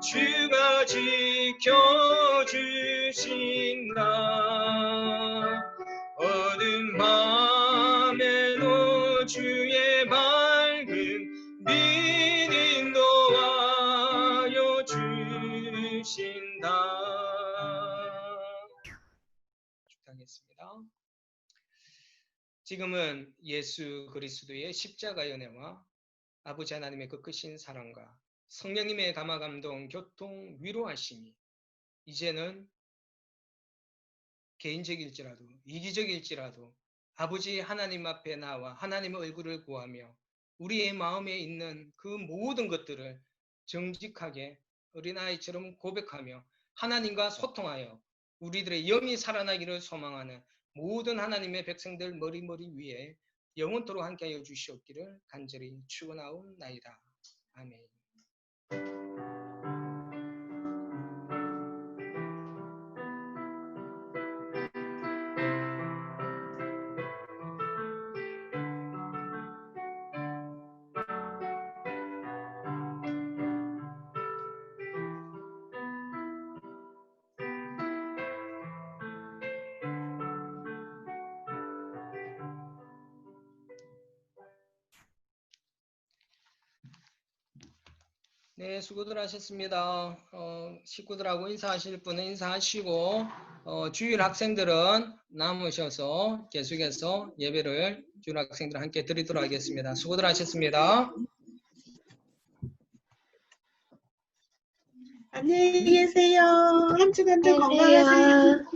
주가 지켜주신다. 어두운 밤에도 주의 밝은 빛 인도하여 주신다. 축하하겠습니다. 지금은 예수 그리스도의 십자가 연애와 아버지 하나님의 그 크신 사랑과 성령님의 감화 감동 교통 위로하심이 이제는 개인적일지라도 이기적일지라도 아버지 하나님 앞에 나와 하나님의 얼굴을 구하며 우리의 마음에 있는 그 모든 것들을 정직하게 어린아이처럼 고백하며 하나님과 소통하여 우리들의 영이 살아나기를 소망하는 모든 하나님의 백성들 머리 위에 영원토록 함께하여 주시옵기를 간절히 축원하옵나이다. 아멘. 네, 수고들 하셨습니다. 식구들하고 인사하실 분은 인사하시고 주일 학생들은 남으셔서 계속해서 예배를 주일 학생들 함께 드리도록 하겠습니다. 수고들 하셨습니다.
안녕히 계세요. 한 주간도 건강하세요.